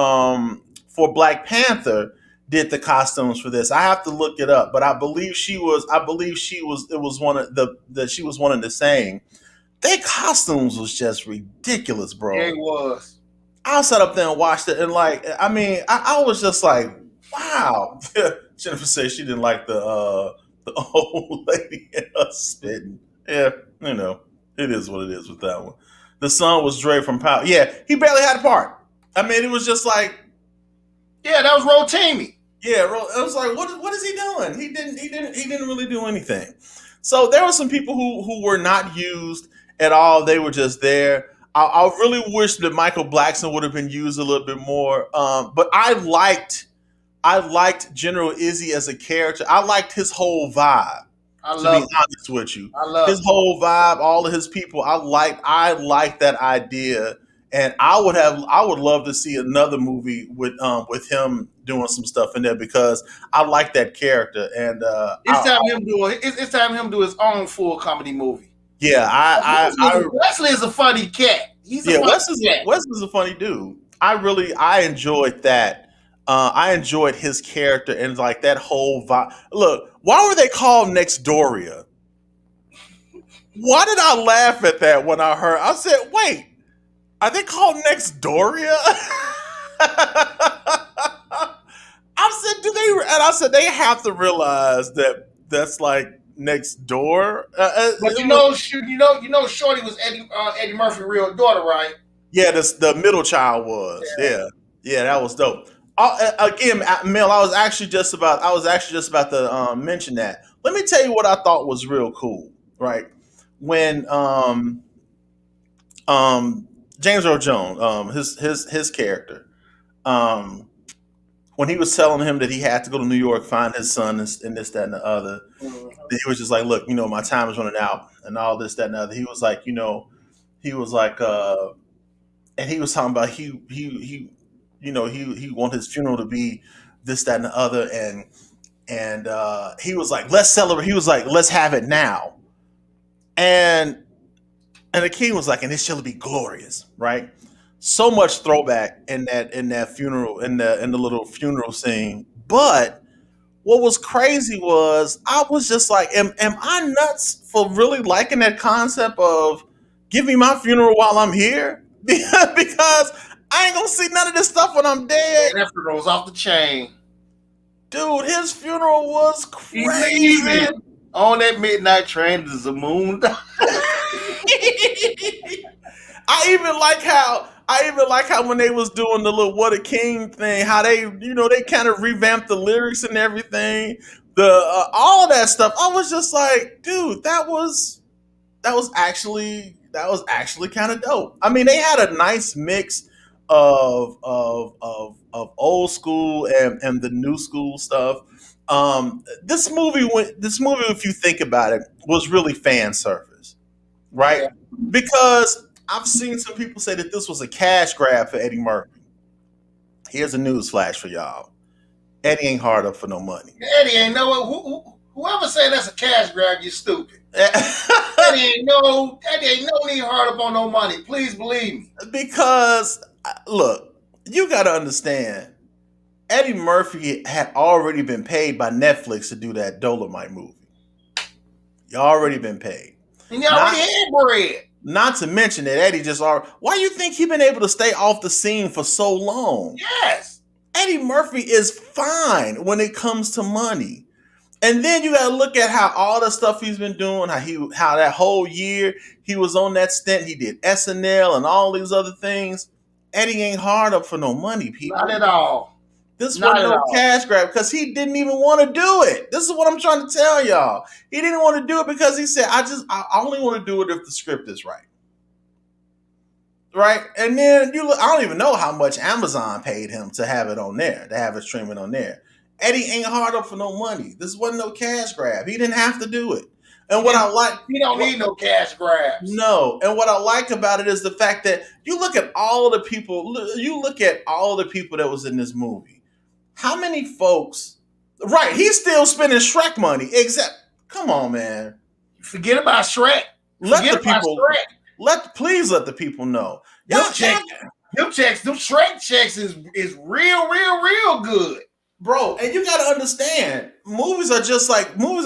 Black Panther did the costumes for this. I have to look it up, but I believe she was it was one of the she was one of the same. Their costumes was just ridiculous, Yeah, it bro. was. I sat up there and watched it, and like, I mean, I was just like, wow. Jennifer said she didn't like the old lady and us spitting. Yeah, you know, it is what it is with that one. The son was Dre from Power. Yeah, he barely had a part. I mean, it was just like, Yeah, that was Rotimi. yeah, I was like, what is he doing? He didn't really do anything. So there were some people who were not used at all. They were just there. I really wish that Michael Blackson would have been used a little bit more. But I liked General Izzy as a character. I liked his whole vibe. I To be love it. honest with you, I love his it. whole vibe, all of his people, I liked that idea, and I would love to see another movie with him doing some stuff in there because I like that character, and It's time him do his own full comedy movie. yeah, Wesley is a funny cat. He's a yeah, funny cat. Wes is a funny dude. I enjoyed that. I enjoyed his character and like that whole vibe. Look, why were they called Nextdoria? Why did I laugh at that when I heard? I said, "Wait, are they called Nextdoria?" I said, "Do they?" And I said, "They have to realize that that's like next door." But Shorty was Eddie Murphy's real daughter, right? Yeah, the middle child was. Yeah. Yeah, yeah, that was dope. Again, Mel, I was actually just about to mention that. Let me tell you what I thought was real cool. Right when um James Earl Jones, his character, um when he was telling him that he had to go to New York, find his son, and this, that, and the other, Mhm. he was just like, "Look, my time is running out," and all this, that, and the other. He was like, he was like, and he was talking about he want his funeral to be this, that, and the other, and he was like, "Let's celebrate." He was like, "Let's have it now," and the king was like, "And it shall be glorious," right? So much throwback in that funeral in the little funeral scene, but what was crazy was I was just like, am I nuts for really liking that concept of give me my funeral while I'm here? Because I ain't gonna see none of this stuff when I'm dead. And that was off the chain. Dude, his funeral was He's crazy. leaving on that midnight train to the moon. I even like how when they was doing the little "What a King" thing, how they kind of revamped the lyrics and everything, the all of that stuff. I was just like, dude, that was actually kind of dope. I mean, they had a nice mix of old school and the new school stuff. This movie, if you think about it, was really fan service, right? Yeah. Because I've seen some people say that this was a cash grab for Eddie Murphy. Here's a news flash for y'all: Eddie ain't hard up for no money. Eddie ain't know Whoever said that's a cash grab, you stupid. That ain't no need hard up on no money. Please believe me. Because look, you got to understand. Eddie Murphy had already been paid by Netflix to do that Dolomite movie. He already been paid. And you already had bread. Not to mention that Eddie just already. Why you think he been able to stay off the scene for so long? Yes. Eddie Murphy is fine when it comes to money. And then you got to look at how all the stuff he's been doing, how that whole year he was on that stint, he did SNL and all these other things. Eddie ain't hard up for no money, people. Not at all. This wasn't no cash grab because he didn't even want to do it. This is what I'm trying to tell y'all. He didn't want to do it because he said, I only want to do it if the script is right. Right? And then I don't even know how much Amazon paid him to have it on there, to have it streaming on there. Eddie ain't hard up for no money. This wasn't no cash grab. He didn't have to do it. And what I like, he don't need no cash grabs. No. And what I like about it is the fact that you look at all the people that was in this movie. How many folks? Right, he's still spending Shrek money. Come on, man. Forget about Shrek. Please let the people know. Them Shrek checks is real good. Bro, and you got to understand, movies are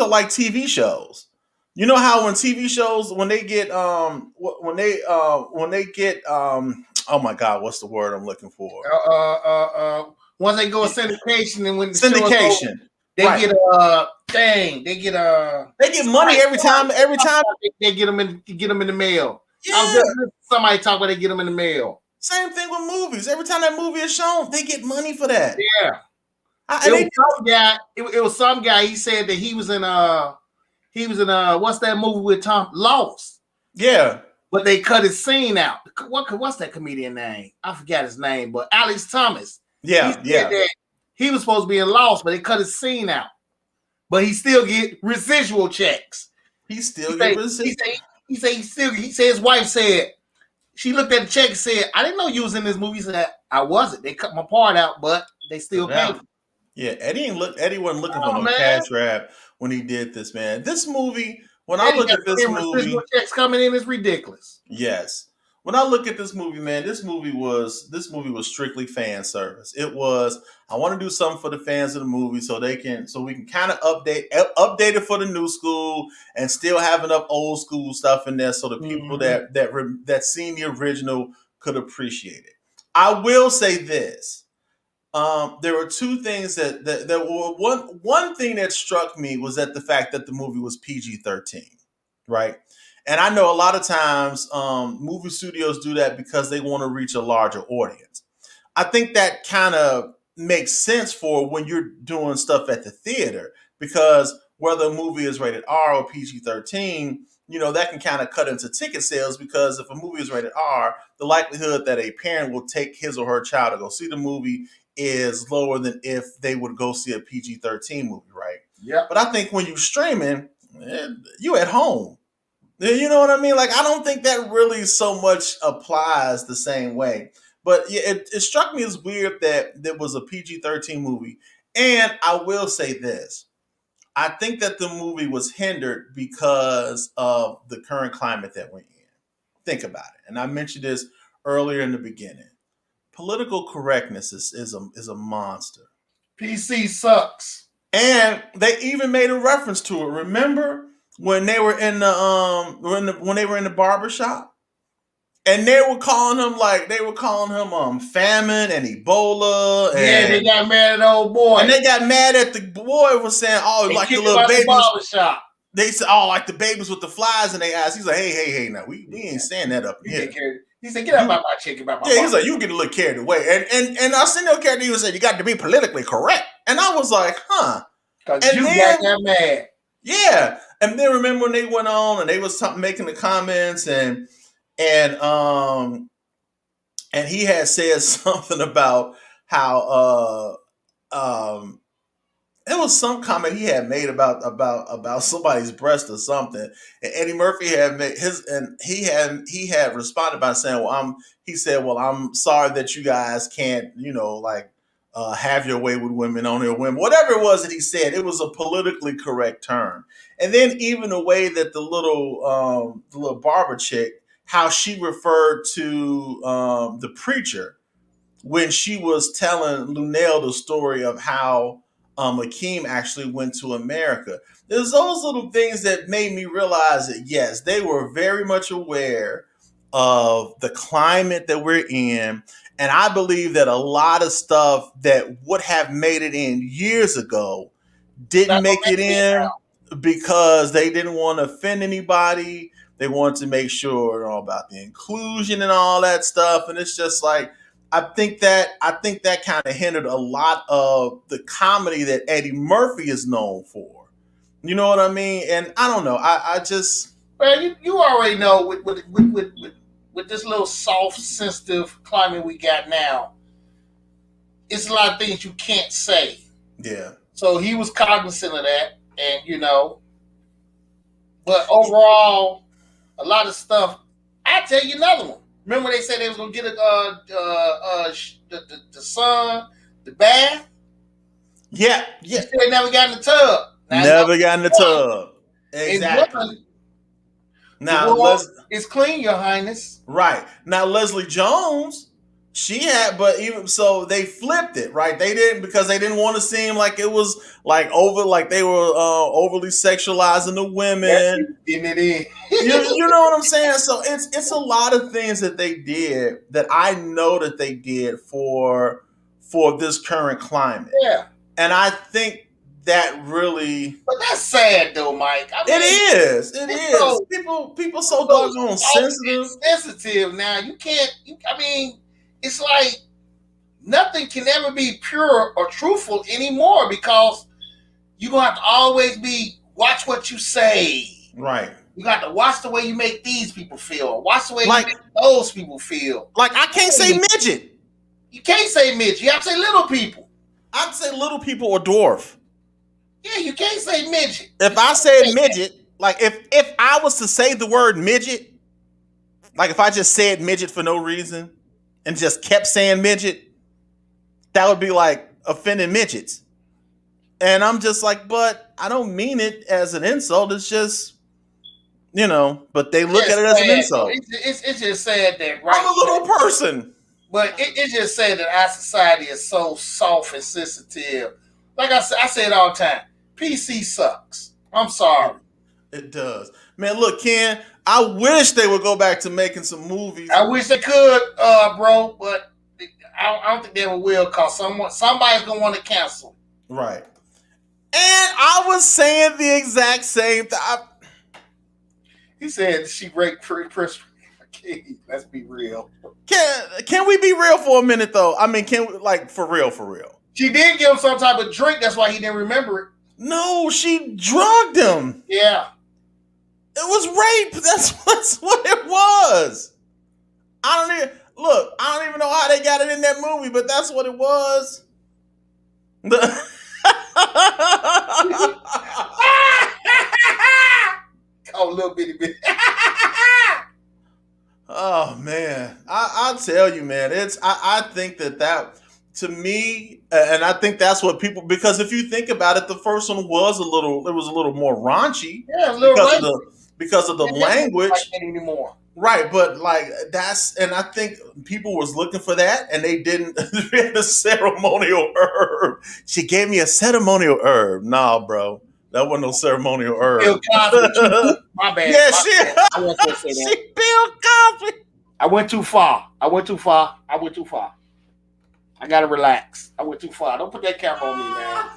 like TV shows. You know how when TV shows when they get oh my God, what's the word I'm looking for? Once they go syndication and when the syndication, they right. They get money every time they get them in the mail. Yeah. Somebody talk about they get them in the mail. Same thing with movies. Every time that movie is shown, they get money for that. Yeah. It was some guy. He said that he was in what's that movie with Tom Lost? Yeah. But they cut his scene out. What's that comedian name? I forgot his name, but Alex Thomas. Yeah, that he was supposed to be in Lost, but they cut his scene out. But he still get residual checks. He said his wife said she looked at the check and said, "I didn't know you was in this movie." He said, "I wasn't. They cut my part out, but they still paid." Yeah, Eddie wasn't looking for no cash grab when he did this, man. This movie, when I look at this movie, checks coming in is ridiculous. Yes. When I look at this movie, man, this movie was strictly fan service. It was, I want to do something for the fans of the movie so we can kind of update it for the new school and still have enough old school stuff in there so the people that seen the original could appreciate it. I will say this. There were two things that were one thing that struck me was that the fact that the movie was PG-13, right? And I know a lot of times movie studios do that because they want to reach a larger audience. I think that kind of makes sense for when you're doing stuff at the theater because whether a movie is rated R or PG-13, that can kind of cut into ticket sales because if a movie is rated R, the likelihood that a parent will take his or her child to go see the movie is lower than if they would go see a PG-13 movie, right? Yeah. But I think when you're streaming, you at home. You know what I mean? Like, I don't think that really so much applies the same way. But yeah, it struck me as weird that there was a PG-13 movie. And I will say this. I think that the movie was hindered because of the current climate that we're in. Think about it. And I mentioned this earlier in the beginning. Political correctness is a monster. PC sucks. And they even made a reference to it. Remember when they were in the barbershop? And they were calling him famine and Ebola. Yeah, they got mad at the old boy. And they got mad at the boy for saying, "Oh, like the little babies." Barbershop. They said, "Oh, like the babies with the flies in their eyes." He's like, "Hey, now we ain't saying that up here." He said, "Get out about my chicken, about my." Yeah, he's like, "You get a little carried away," and our senior character even said, "You got to be politically correct," and I was like, "Huh." Because you got that mad. Yeah, and then remember when they went on and they was making the comments and he had said something about how it was some comment he had made about somebody's breast or something, and Eddie Murphy had made he had responded by saying, "Well, I'm sorry that you guys can't, have your way with women, on your women, whatever it was that he said. It was a politically correct term. And then even the way that the little barber chick, how she referred to the preacher when she was telling Lunel the story of how Akeem actually went to America. There's those little things that made me realize that yes, they were very much aware of the climate that we're in. And I believe that a lot of stuff that would have made it in years ago didn't That's what make it makes it in because they didn't want to offend anybody. They wanted to make sure about the inclusion and all that stuff. And it's just like, I think that kind of hindered a lot of the comedy that Eddie Murphy is known for. You know what I mean? And I don't know. I just Well, you already know with this little soft, sensitive climate we got now, it's a lot of things you can't say. yeah. So he was cognizant of that, and but overall, a lot of stuff. I tell you another one. Remember they said they was gonna get the son, the bath. Yeah. He still never got in the tub. Now, Never got in the tub. Exactly. Now, it's clean, Your Highness. right. Now, Leslie Jones, she had, but even so, they flipped it, right? They didn't, because they didn't want to seem like it was like they were overly sexualizing the women. Getting it in. You know what I'm saying? So it's a lot of things that they did that I know that they did for this current climate. Yeah. And I think that really, but that's sad though, Mike. I mean, it is. So, people so doggone sensitive now. You can't. I mean, it's like nothing can ever be pure or truthful anymore because you're gonna have to always watch what you say. Right. You got to watch the way you make these people feel. Watch the way you make those people feel. Like I can't say midget. You can't say midget. You have to say little people. I'd say little people or dwarf. Yeah, you can't say midget. If I said midget, like if I was to say the word midget, like if I just said midget for no reason and just kept saying midget, that would be like offending midgets. And I'm just like, but I don't mean it as an insult. It's just, but they look at it as an insult. It's just sad that, right? I'm a little person. But it's just sad that our society is so soft and sensitive. Like I say it all the time. PC sucks. I'm sorry. It does. Man, look, Ken, I wish they would go back to making some movies. I wish they could, bro, but I don't think they will because somebody's going to want to cancel. Right. And I was saying the exact same thing. He said she raped Chris. Let's be real. Can we be real for a minute, though? I mean, can we, like, for real? She did give him some type of drink. That's why he didn't remember it. No, she drugged him. Yeah. It was rape. That's what it was. I don't even know how they got it in that movie, but that's what it was. Oh, little bitty bit. Oh man, I'll tell you, man. I think that to me, and I think that's what people, because if you think about it, the first one was a little more raunchy. Yeah, a little because of the language. Like anymore. Right, but like and I think people was looking for that, and they didn't. They had a ceremonial herb. She gave me a ceremonial herb. Nah, bro, that wasn't no ceremonial herb. Bill Cosby. My bad. Yeah, I wasn't gonna say that. She Bill Cosby. I went too far. I gotta relax. I went too far. Don't put that camera on me, man.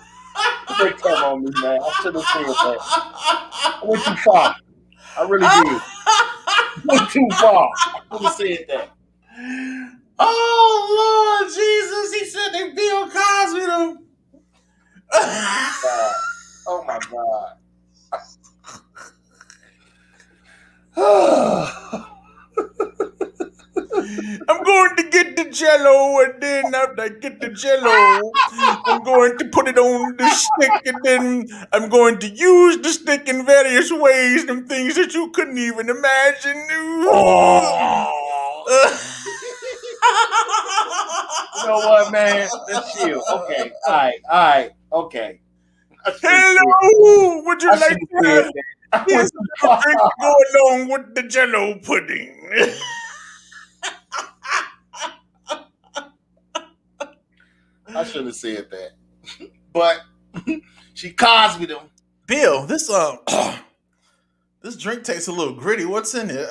Put that camera on me, man. I should have said that. I went too far. I really did. I went too far. I should have said that. Oh Lord Jesus! He said they Bill Cosby them. Oh my God. I'm going to get the jello, and then after I get the jello, I'm going to put it on the stick, and then I'm going to use the stick in various ways and things that you couldn't even imagine. Oh. You know what, man? Let's chill. Okay. All right. Okay. Hello, would you I like shouldn't to have have said that. here's a drink to go along with the jello pudding? I shouldn't have said that. But she Cosby them. Bill, this this drink tastes a little gritty. What's in it?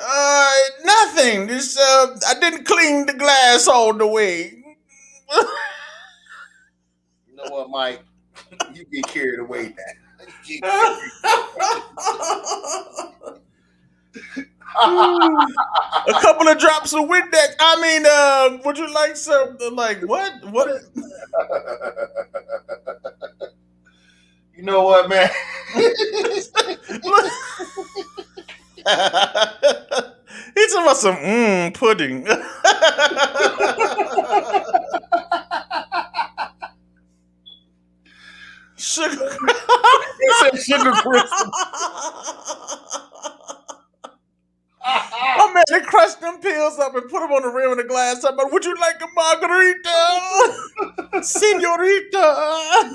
Nothing. This I didn't clean the glass all the way. You know what, Mike? You get carried away now. A couple of drops of Windex. I mean, would you like some? Like what? What? You know what, man? He's talking about some pudding. Sugar. He said sugar crystal. Oh man, they crushed them pills up and put them on the rim of the glass. I'm like, would you like a margarita, senorita?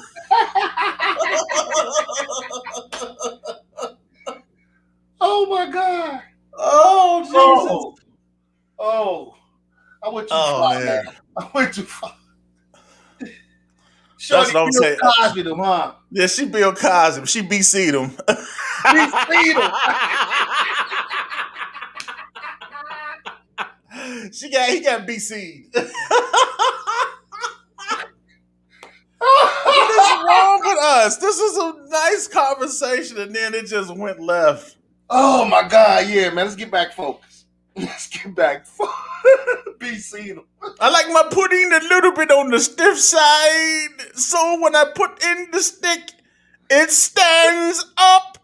Oh my God. Oh Jesus. Oh. I went too far, man. I went too far. That's what I'm saying. Cosby them, huh? Yeah, she Bill Cosby. She BC'd him. BC'd him. He got BC'd. What is wrong with us? This is a nice conversation, and then it just went left. Oh my God, yeah, man. Let's get back focused. BC'd him. I like my pudding a little bit on the stiff side, so when I put in the stick, it stands up.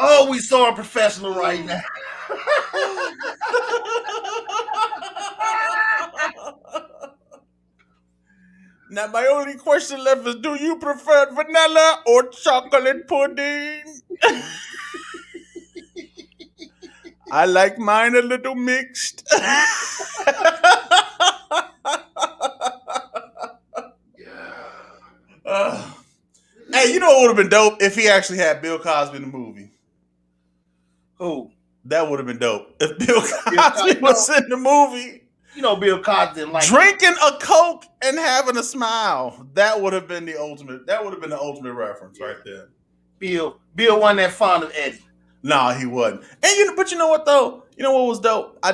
Oh, we saw a professional right now. Now, my only question left is, do you prefer vanilla or chocolate pudding? I like mine a little mixed. Hey, you know what would have been dope if he actually had Bill Cosby in the movie? Who? That would have been dope. If Bill Cosby was in the movie. You know Bill Cosby didn't like drinking a Coke and having a smile. That would have been the ultimate. That would have been the ultimate reference right there. Bill wasn't that fond of Eddie. Nah, he wasn't. And but you know what though? You know what was dope? I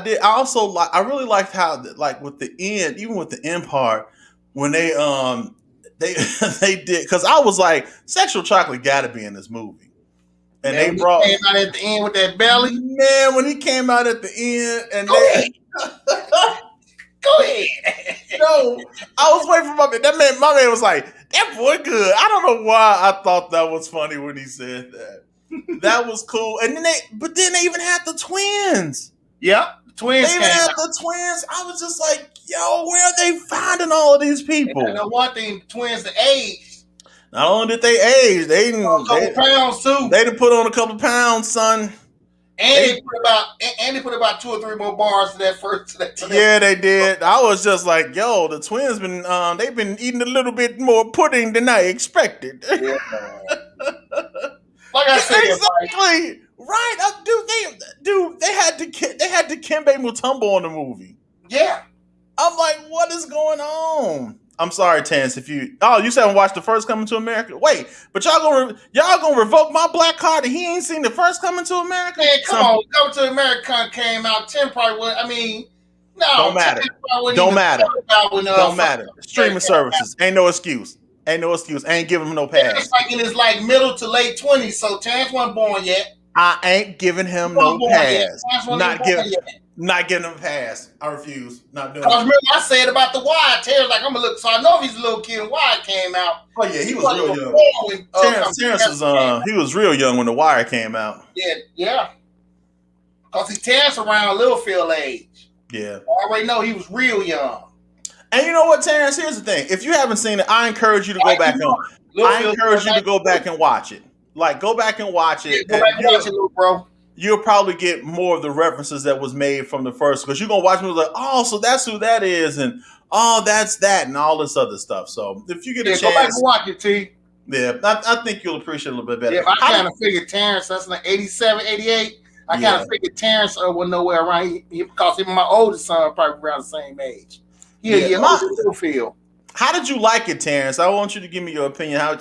really liked how with the end, even with the end part, when they they did, because I was like, Sexual Chocolate got to be in this movie. And man, they brought came out at the end with that belly. Man, when he came out at the end and Go ahead. No, I was waiting for my man was like, that boy good. I don't know why I thought that was funny when he said that. That was cool. And then they even had the twins. Yep. Twins. They even had the twins. I was just like, yo, where are they finding all of these people? And the one thing, twins the age. Not only did they age, they put on a couple pounds too. They done put on a couple pounds, son. And they put about 2 or 3 more bars to that first. Yeah, they did. I was just like, yo, the twins they've been eating a little bit more pudding than I expected. Yeah. Like I said, exactly right. They had the Kimbe Mutombo on the movie. Yeah, I'm like, what is going on? I'm sorry, Terrence, if you haven't watched the first Coming to America. Wait, but y'all gonna revoke my black card and he ain't seen the first Coming to America? Man, come on, Coming to America came out. 10 probably would. I mean, no, don't matter. Don't matter. Streaming services ain't no excuse. Ain't giving him no pass. It's like in his middle to late 20s, so Terrence wasn't born yet. I ain't giving him no pass. Not giving him a pass. I refuse. Not doing it. Remember I said about The Wire. Terrence like, I'm gonna look. So I know if he's a little kid when Wire came out. Oh yeah, he was real young. Terrence was he was real young when The Wire came out. Yeah. Cause Terrence around Littlefield age. Yeah. I already know he was real young. And you know what, Terrence? Here's the thing. If you haven't seen it, I encourage you to go back and watch it. Like, go back and watch Yeah, it, go and back and watch it, little bro. you'll probably get more of the references that was made from the first, because you're gonna watch me like, oh, so that's who that is, and oh, that's that, and all this other stuff. So if you get a Go back and chance, watch it, T. yeah, I think you'll appreciate it a little bit better. Yeah, I kind of figured Terrence, that's like 87, 88. I kind of figured Terrence was nowhere around because even my oldest son probably around the same age. He a year older than Phil. How did you like it, Terrence? I want you to give me your opinion. How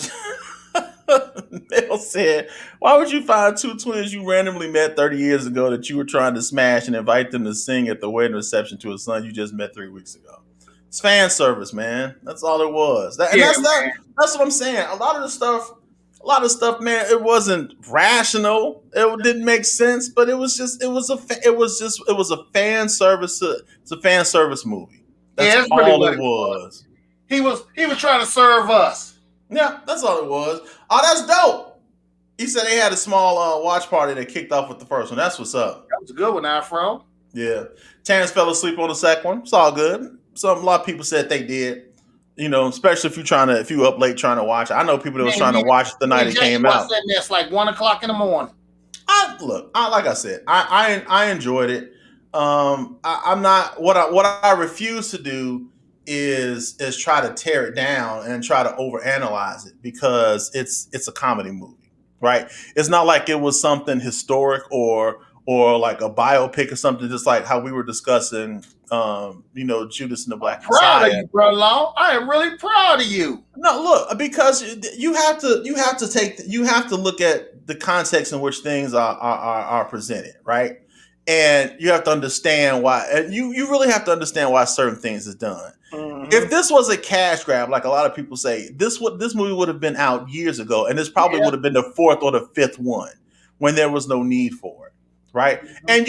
Mel said, why would you find two twins you randomly met 30 years ago that you were trying to smash and invite them to sing at the wedding reception to a son you just met 3 weeks ago? It's fan service, man. That's all it was. That's what I'm saying. A lot of the stuff, man, it wasn't rational. It didn't make sense, but it was a fan service. It's a fan service movie. That's all really it was. He was trying to serve us. Yeah, that's all it was. Oh, that's dope. He said they had a small watch party that kicked off with the first one. That's what's up. That was a good one, Afro. Yeah. Terrence fell asleep on the second one. It's all good. A lot of people said they did. You know, especially if you up late trying to watch it. I know people that was trying to watch it the night it came out. That's like 1:00 in the morning. Like I said, I enjoyed it. I'm not what I refuse to do is try to tear it down and try to overanalyze it, because it's a comedy movie, right? It's not like it was something historic or like a biopic or something, just like how we were discussing Judas and the Black Messiah. Proud of you, bro. Long. I am really proud of you. No, look, because you have to look at the context in which things are presented, right? And you have to understand why. And you really have to understand why certain things is done. Mm-hmm. If this was a cash grab, like a lot of people say, this movie would have been out years ago, and this probably would have been the fourth or the fifth one when there was no need for it, right? Mm-hmm. And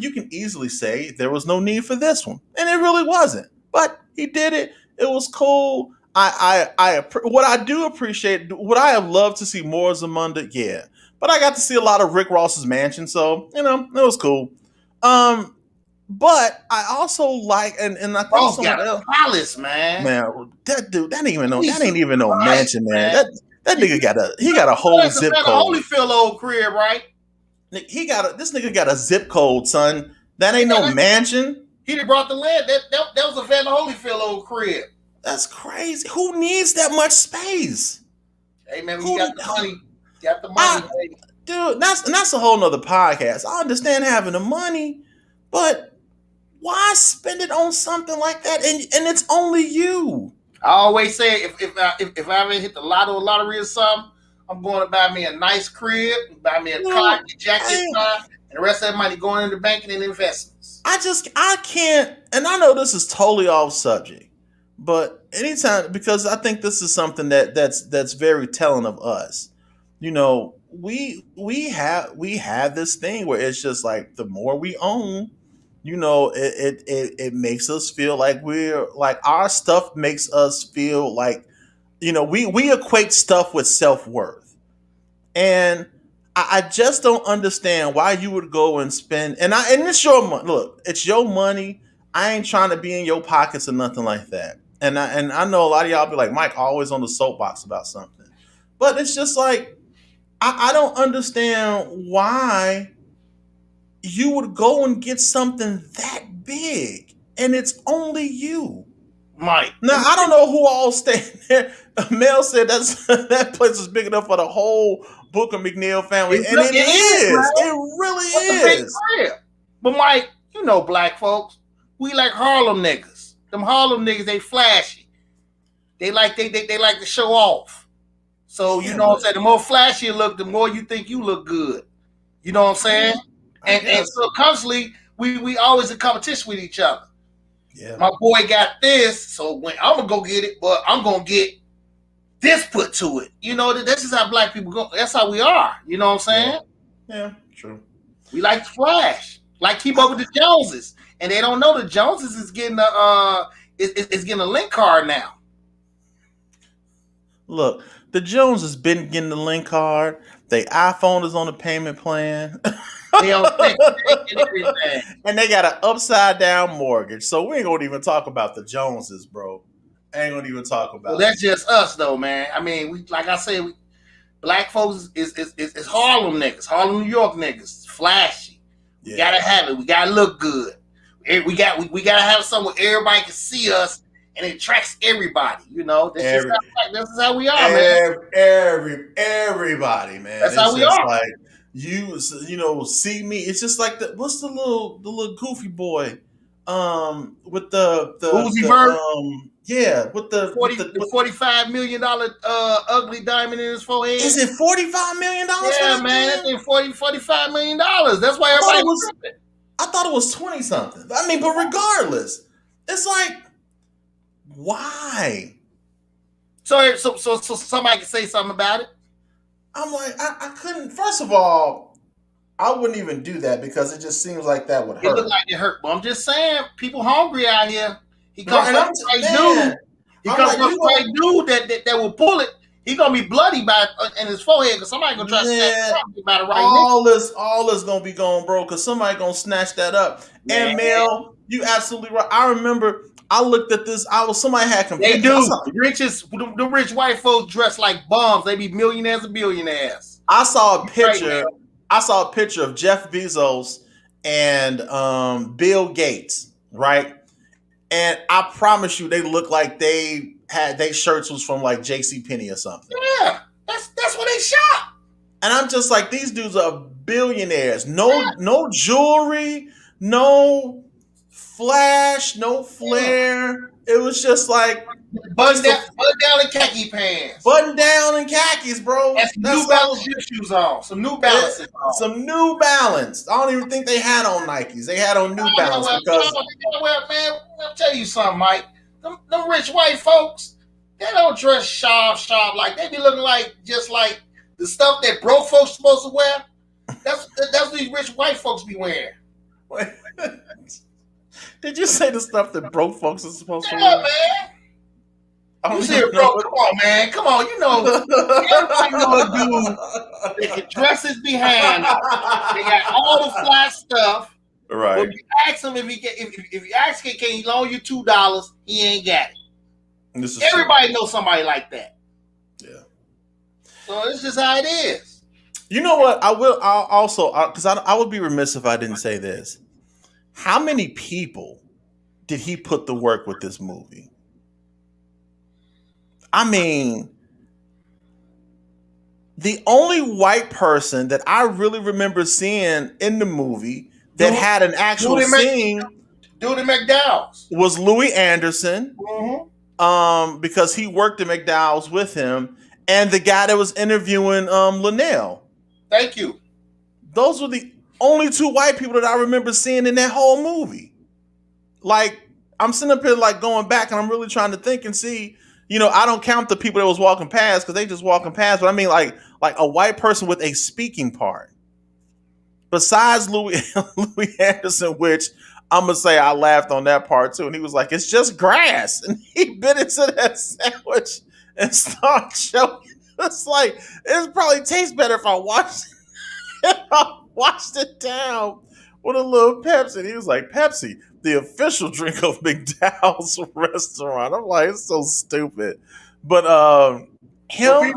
you can easily say there was no need for this one, and it really wasn't. But he did it. It was cool. What I do appreciate, what I have loved to see more of Zamunda, yeah. But I got to see a lot of Rick Ross's mansion, so it was cool. But I also like, and I think someone else, palace, man. That dude, that ain't even no mansion, man. That nigga got a whole zip code. Holyfield old crib, right? This nigga got a zip code, son. That ain't no mansion. He done brought the land. That was a Van Holyfield old crib. That's crazy. Who needs that much space? Hey man, we got the money. Got the money, baby. Dude, that's a whole nother podcast. I understand having the money, but why spend it on something like that? And it's only you. I always say if I ever hit the lottery or something, I'm going to buy me a nice crib, buy me a car, jacket, and the rest of that money going into banking and investments. I can't, and I know this is totally off subject, but anytime, because I think this is something that's very telling of us. You know, we have this thing where it's just like the more we own, it makes us feel like we're like our stuff makes us feel like, we equate stuff with self-worth. And I just don't understand why you would go and spend and it's your money. Look, it's your money. I ain't trying to be in your pockets or nothing like that. And I know a lot of y'all be like, Mike always on the soapbox about something. But it's just like I don't understand why you would go and get something that big, and it's only you, Mike. Now I don't know who all staying there. Mel said that place is big enough for the whole Booker McNeil family, and it is. It really is. But Mike, black folks, we like Harlem niggas. Them Harlem niggas, they flashy. They like to show off. So, what I'm saying? The more flashy you look, the more you think you look good. You know what I'm saying? And so constantly, we always in competition with each other. Yeah. My boy got this, so when I'm going to go get it, but I'm going to get this put to it. This is how black people go. That's how we are. You know what I'm saying? Yeah, true. We like to flash. Like keep up with the Joneses. And they don't know the Joneses is getting getting a link card now. Look, the Jones has been getting the link card. The iPhone is on the payment plan. And they got an upside down mortgage. So we ain't gonna even talk about the Joneses, bro. Ain't gonna even talk about that's just us though, man. I mean, Black folks is Harlem niggas, Harlem, New York niggas, flashy. We gotta have it. We gotta look good. We gotta have something where everybody can see us and it attracts everybody. You know, this is how we are, man. Everybody, man. That's it's how we just are. like you know, see me. It's just like what's the little goofy boy, with the Uzi Vert? with the $45 million ugly diamond in his forehead. Is it $45 million? Yeah, man, that's $45 million. That's why everybody was. I thought it was 20 something. I mean, but regardless, it's like, why? So somebody can say something about it. I'm like, I couldn't. First of all, I wouldn't even do that because it just seems like that would hurt. It looked like it hurt, but I'm just saying, people hungry out here. He comes from a white dude. He comes from a white dude that will pull it. He gonna be bloody in his forehead because somebody gonna try to snatch something by the right. All is gonna be gone, bro, because somebody gonna snatch that up. Man. And Mel, you absolutely right. I remember I looked at this. Somebody had compared. They do. The rich white folks dress like bums. They be millionaires and billionaires. I saw a picture. I saw a picture of Jeff Bezos and Bill Gates, right? And I promise you, they look like they shirts was from like JCPenney or something. Yeah, that's what they shop. And I'm just like, these dudes are billionaires. No jewelry, no flash, no flair. It was just like button down and khaki pants. Button down and khakis, bro. That's New Balance shoes on. Some New Balances on. Some New Balance. I don't even think they had on Nikes. They had on New Balance because. Well, man, I'll tell you something, Mike. Them rich white folks, they don't dress sharp like they be looking like just like the stuff that broke folks supposed to wear. That's what these rich white folks be wearing. Did you say the stuff that broke folks are supposed to wear? Yeah, man. You see it, bro? Come on, man. Come on. You know, everybody know a dude that can dress his behind. They got all the fly stuff. Right. But if you ask him if you ask him, can he loan you $2? He ain't got it. Everybody knows somebody like that. Yeah. So it's just how it is. You know what? I'll also because I would be remiss if I didn't say this. How many people did he put to work with this movie? I mean, the only white person that I really remember seeing in the movie that had an actual scene Dude at McDowell's was Louis Anderson, because he worked at McDowell's with him, and the guy that was interviewing Linnell. Thank you. Those were the only two white people that I remember seeing in that whole movie. Like, I'm sitting up here like going back, and I'm really trying to think and see. You know, I don't count the people that was walking past because they just walking past, but I mean like a white person with a speaking part. Besides Louis Anderson, which I'm gonna say I laughed on that part too, and he was like, "It's just grass," and he bit into that sandwich and started choking. It's like it probably tastes better if I washed it down with a little Pepsi. And he was like, "Pepsi, the official drink of McDowell's restaurant." I'm like, it's so stupid. But him,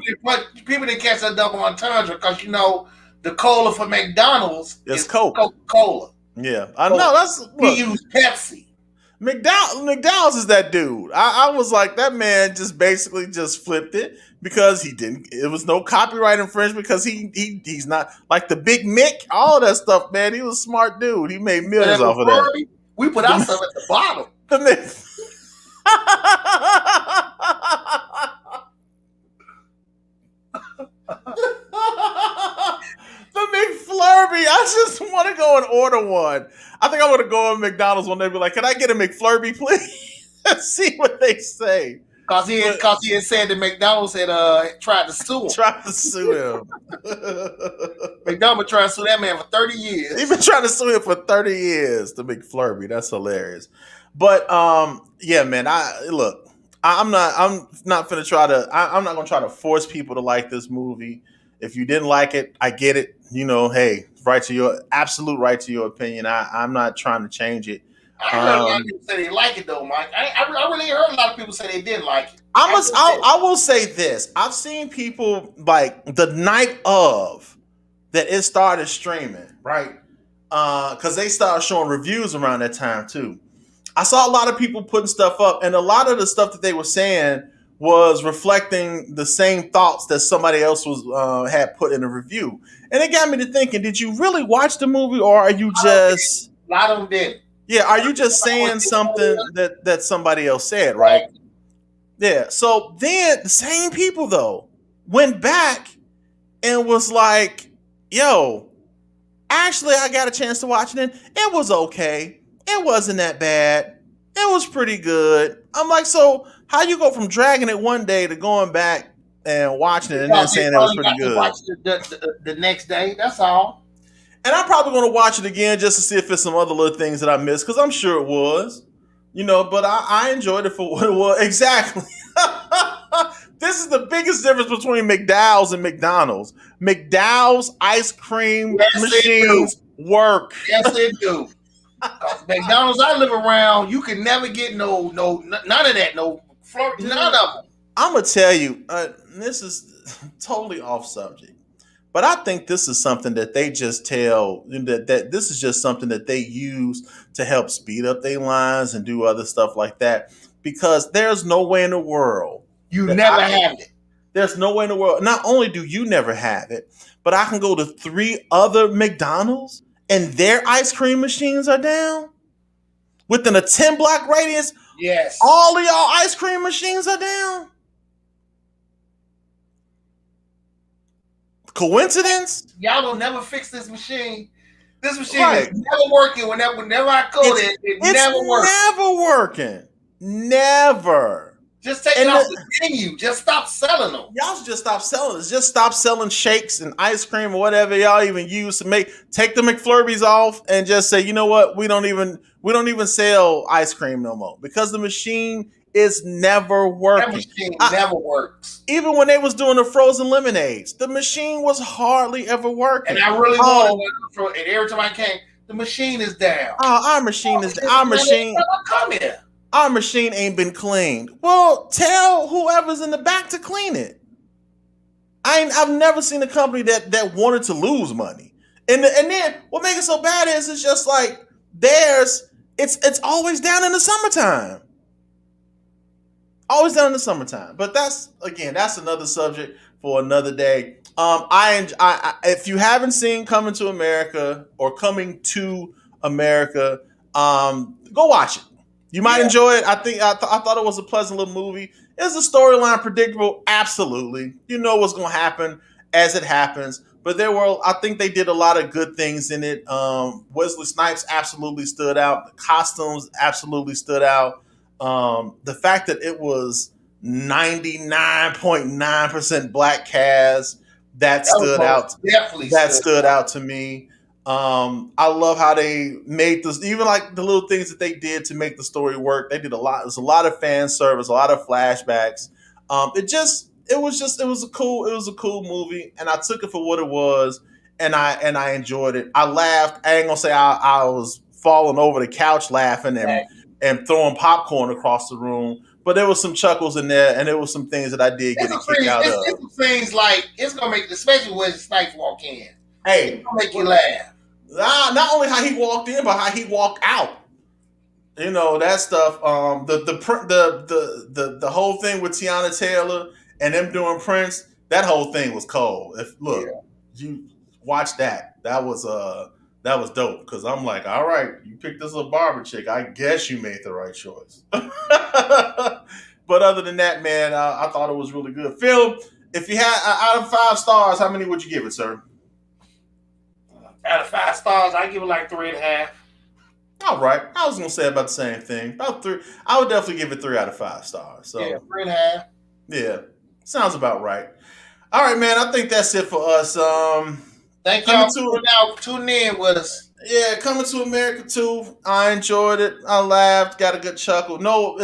people didn't catch that double entendre because you know the cola for McDonald's is Coca-Cola. Yeah, I know. He used Pepsi. McDowell's is that dude. I was like, that man just basically just flipped it because he didn't. It was no copyright infringement because he's not like the Big Mick, all that stuff, man. He was a smart dude. He made millions off of that. We put ourselves at the bottom. The McFlurby. I just want to go and order one. I think I want to go on McDonald's one day and be like, "Can I get a McFlurby, please?" and see what they say. Cause he had said that McDonald's had tried to sue him. McDonald's tried to sue that man for 30 years. He's been trying to sue him for 30 years. The McFlurby. That's hilarious. But yeah, man. I'm not gonna try to force people to like this movie. If you didn't like it, I get it. You know, hey, absolute right to your opinion. I'm not trying to change it. I heard a lot of people say they like it though, Mike. I really heard a lot of people say they didn't like it. I will say this. I've seen people like the night of that it started streaming, right? Because they started showing reviews around that time too. I saw a lot of people putting stuff up, and a lot of the stuff that they were saying was reflecting the same thoughts that somebody else was had put in a review, and it got me to thinking: did you really watch the movie, or are you just A lot of them did. yeah? Are you just saying something that somebody else said, right? Right. Yeah. So then the same people though went back and was like, "Yo, actually, I got a chance to watch it, and it was okay. It wasn't that bad. It was pretty good." I'm like, so how you go from dragging it one day to going back and watching it and then Because they saying it was probably pretty got to good? watch the next day. That's all. And I'm probably going to watch it again just to see if it's some other little things that I missed, because I'm sure it was, but I enjoyed it for what it was. Exactly. This is the biggest difference between McDowell's and McDonald's. McDowell's ice cream Yes, machines work. Yes, they do. McDonald's I live around, you can never get no none of that, none of them. I'm gonna tell you, this is totally off subject, but I think this is something that they just tell that this is just something that they use to help speed up their lines and do other stuff like that. Because there's no way in the world you never have it. There's no way in the world. Not only do you never have it, but I can go to 3 other McDonald's and their ice cream machines are down within a 10-block radius. Yes. All of y'all ice cream machines are down. Coincidence? Y'all don't never fix this machine. This machine is never working. Whenever I go there, it never works. Never working. Never. Just take it off the menu. Just stop selling them. Y'all should just stop selling it. Just stop selling shakes and ice cream or whatever y'all even use to take the McFlurbies off and just say, you know what, we don't even sell ice cream no more, because the machine is never working. That machine never works. Even when they was doing the frozen lemonades, the machine was hardly ever working. And I really wanted one, and every time I came, the machine is down. Our machine come here. Our machine ain't been cleaned. Well, tell whoever's in the back to clean it. I've never seen a company that wanted to lose money. And then what makes it so bad is it's just like it's always down in the summertime. Always down in the summertime. But that's another subject for another day. If you haven't seen Coming to America or Coming to America, go watch it. You might enjoy it. I thought it was a pleasant little movie. Is the storyline predictable? Absolutely. You know what's going to happen as it happens. But I think they did a lot of good things in it. Wesley Snipes absolutely stood out. The costumes absolutely stood out. The fact that it was 99.9% black cast, that stood out. Definitely stood out to me. I love how they made this, even like the little things that they did to make the story work. They did a lot. There's a lot of fan service, a lot of flashbacks. It was a cool movie, and I took it for what it was, and I enjoyed it. I laughed. I ain't gonna say I was falling over the couch laughing and throwing popcorn across the room, but there was some chuckles in there, and there was some things that I did get a kick out of. It's things like it's gonna make, especially when Snipes walk in. Hey, it's gonna make you laugh. Not only how he walked in, but how he walked out. You know, that stuff. The whole thing with Tiana Taylor and them doing Prince, that whole thing was cold. You watch that. That was dope, because I'm like, all right, you picked this little barber chick. I guess you made the right choice. But other than that, man, I thought it was really good. Phil, if you had out of 5 stars, how many would you give it, sir? Out of 5 stars, I give it like 3.5. All right, I was gonna say about the same thing. About 3. I would definitely give it 3 out of 5 stars. So 3.5. Yeah, sounds about right. All right, man. I think that's it for us. Thank y'all for tuning in with us. Yeah, Coming to America 2. I enjoyed it. I laughed. Got a good chuckle. No,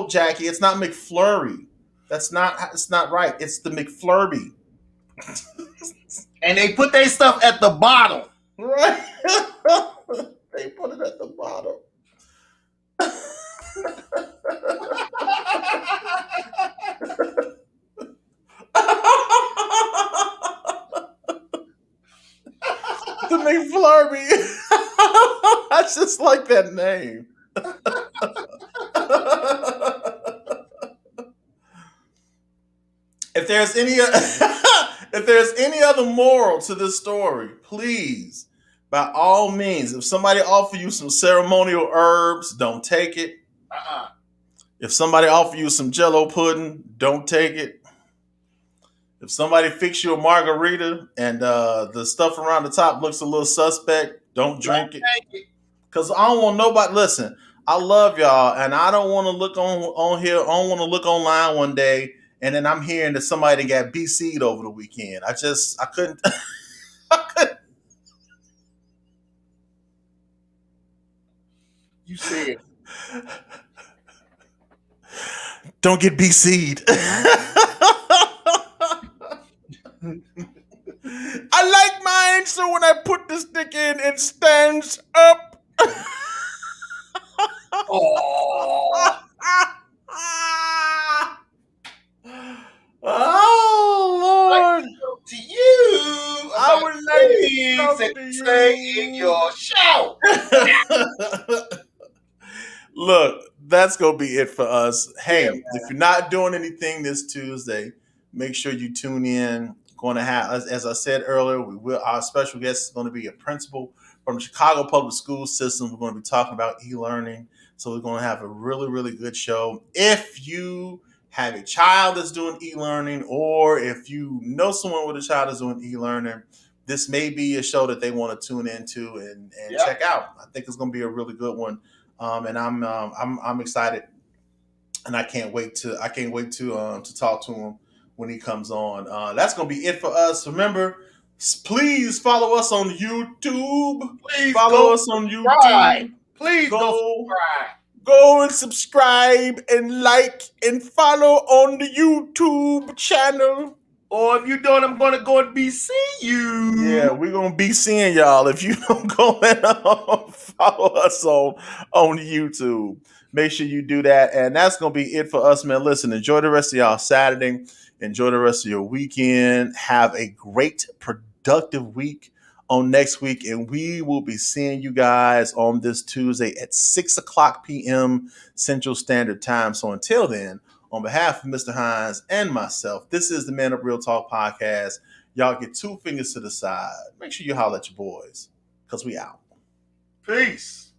Jackie. It's not McFlurry. It's not right. It's the McFlurby. And they put their stuff at the bottom. Right. They put it at the bottom. The McFlurby. I just like that name. If there's any if there's any other moral to this story, please, by all means, if somebody offer you some ceremonial herbs, don't take it. If somebody offer you some Jello pudding, don't take it. If somebody fix you a margarita and the stuff around the top looks a little suspect, don't drink it. Cause I don't want nobody. Listen, I love y'all, and I don't want to look on here. I don't want to look online one day, and then I'm hearing that somebody got BC'd over the weekend. I couldn't. I couldn't. You said, don't get BC'd. I like mine, so when I put the stick in, it stands up. oh, Oh Lord! to you, I would like things to that you say in your show. Look, that's gonna be it for us. Hey, Yeah, if you're not doing anything this Tuesday, make sure you tune in. Going to have, as I said earlier, we will. Our special guest is going to be a principal from the Chicago Public School System. We're going to be talking about e-learning, so we're going to have a really, really good show. If you have a child that's doing e-learning, or if you know someone with a child that's doing e-learning, this may be a show that they want to tune into and check out. I think it's going to be a really good one, and I'm excited, and I can't wait to talk to him when he comes on. That's going to be it for us. Remember, please follow us on YouTube. Please follow us on subscribe. YouTube. Please go subscribe. Go and subscribe and like and follow on the YouTube channel. Or if you don't, I'm going to go and be seeing you. Yeah, we're going to be seeing y'all if you don't go and follow us on YouTube. Make sure you do that. And that's going to be it for us, man. Listen, enjoy the rest of y'all Saturday. Enjoy the rest of your weekend. Have a great, productive week on next week. And we will be seeing you guys on this Tuesday at 6 o'clock p.m. Central Standard Time. So until then, on behalf of Mr. Hines and myself, this is the ManUp Real Talk podcast. Y'all get 2 fingers to the side. Make sure you holler at your boys, because we out. Peace.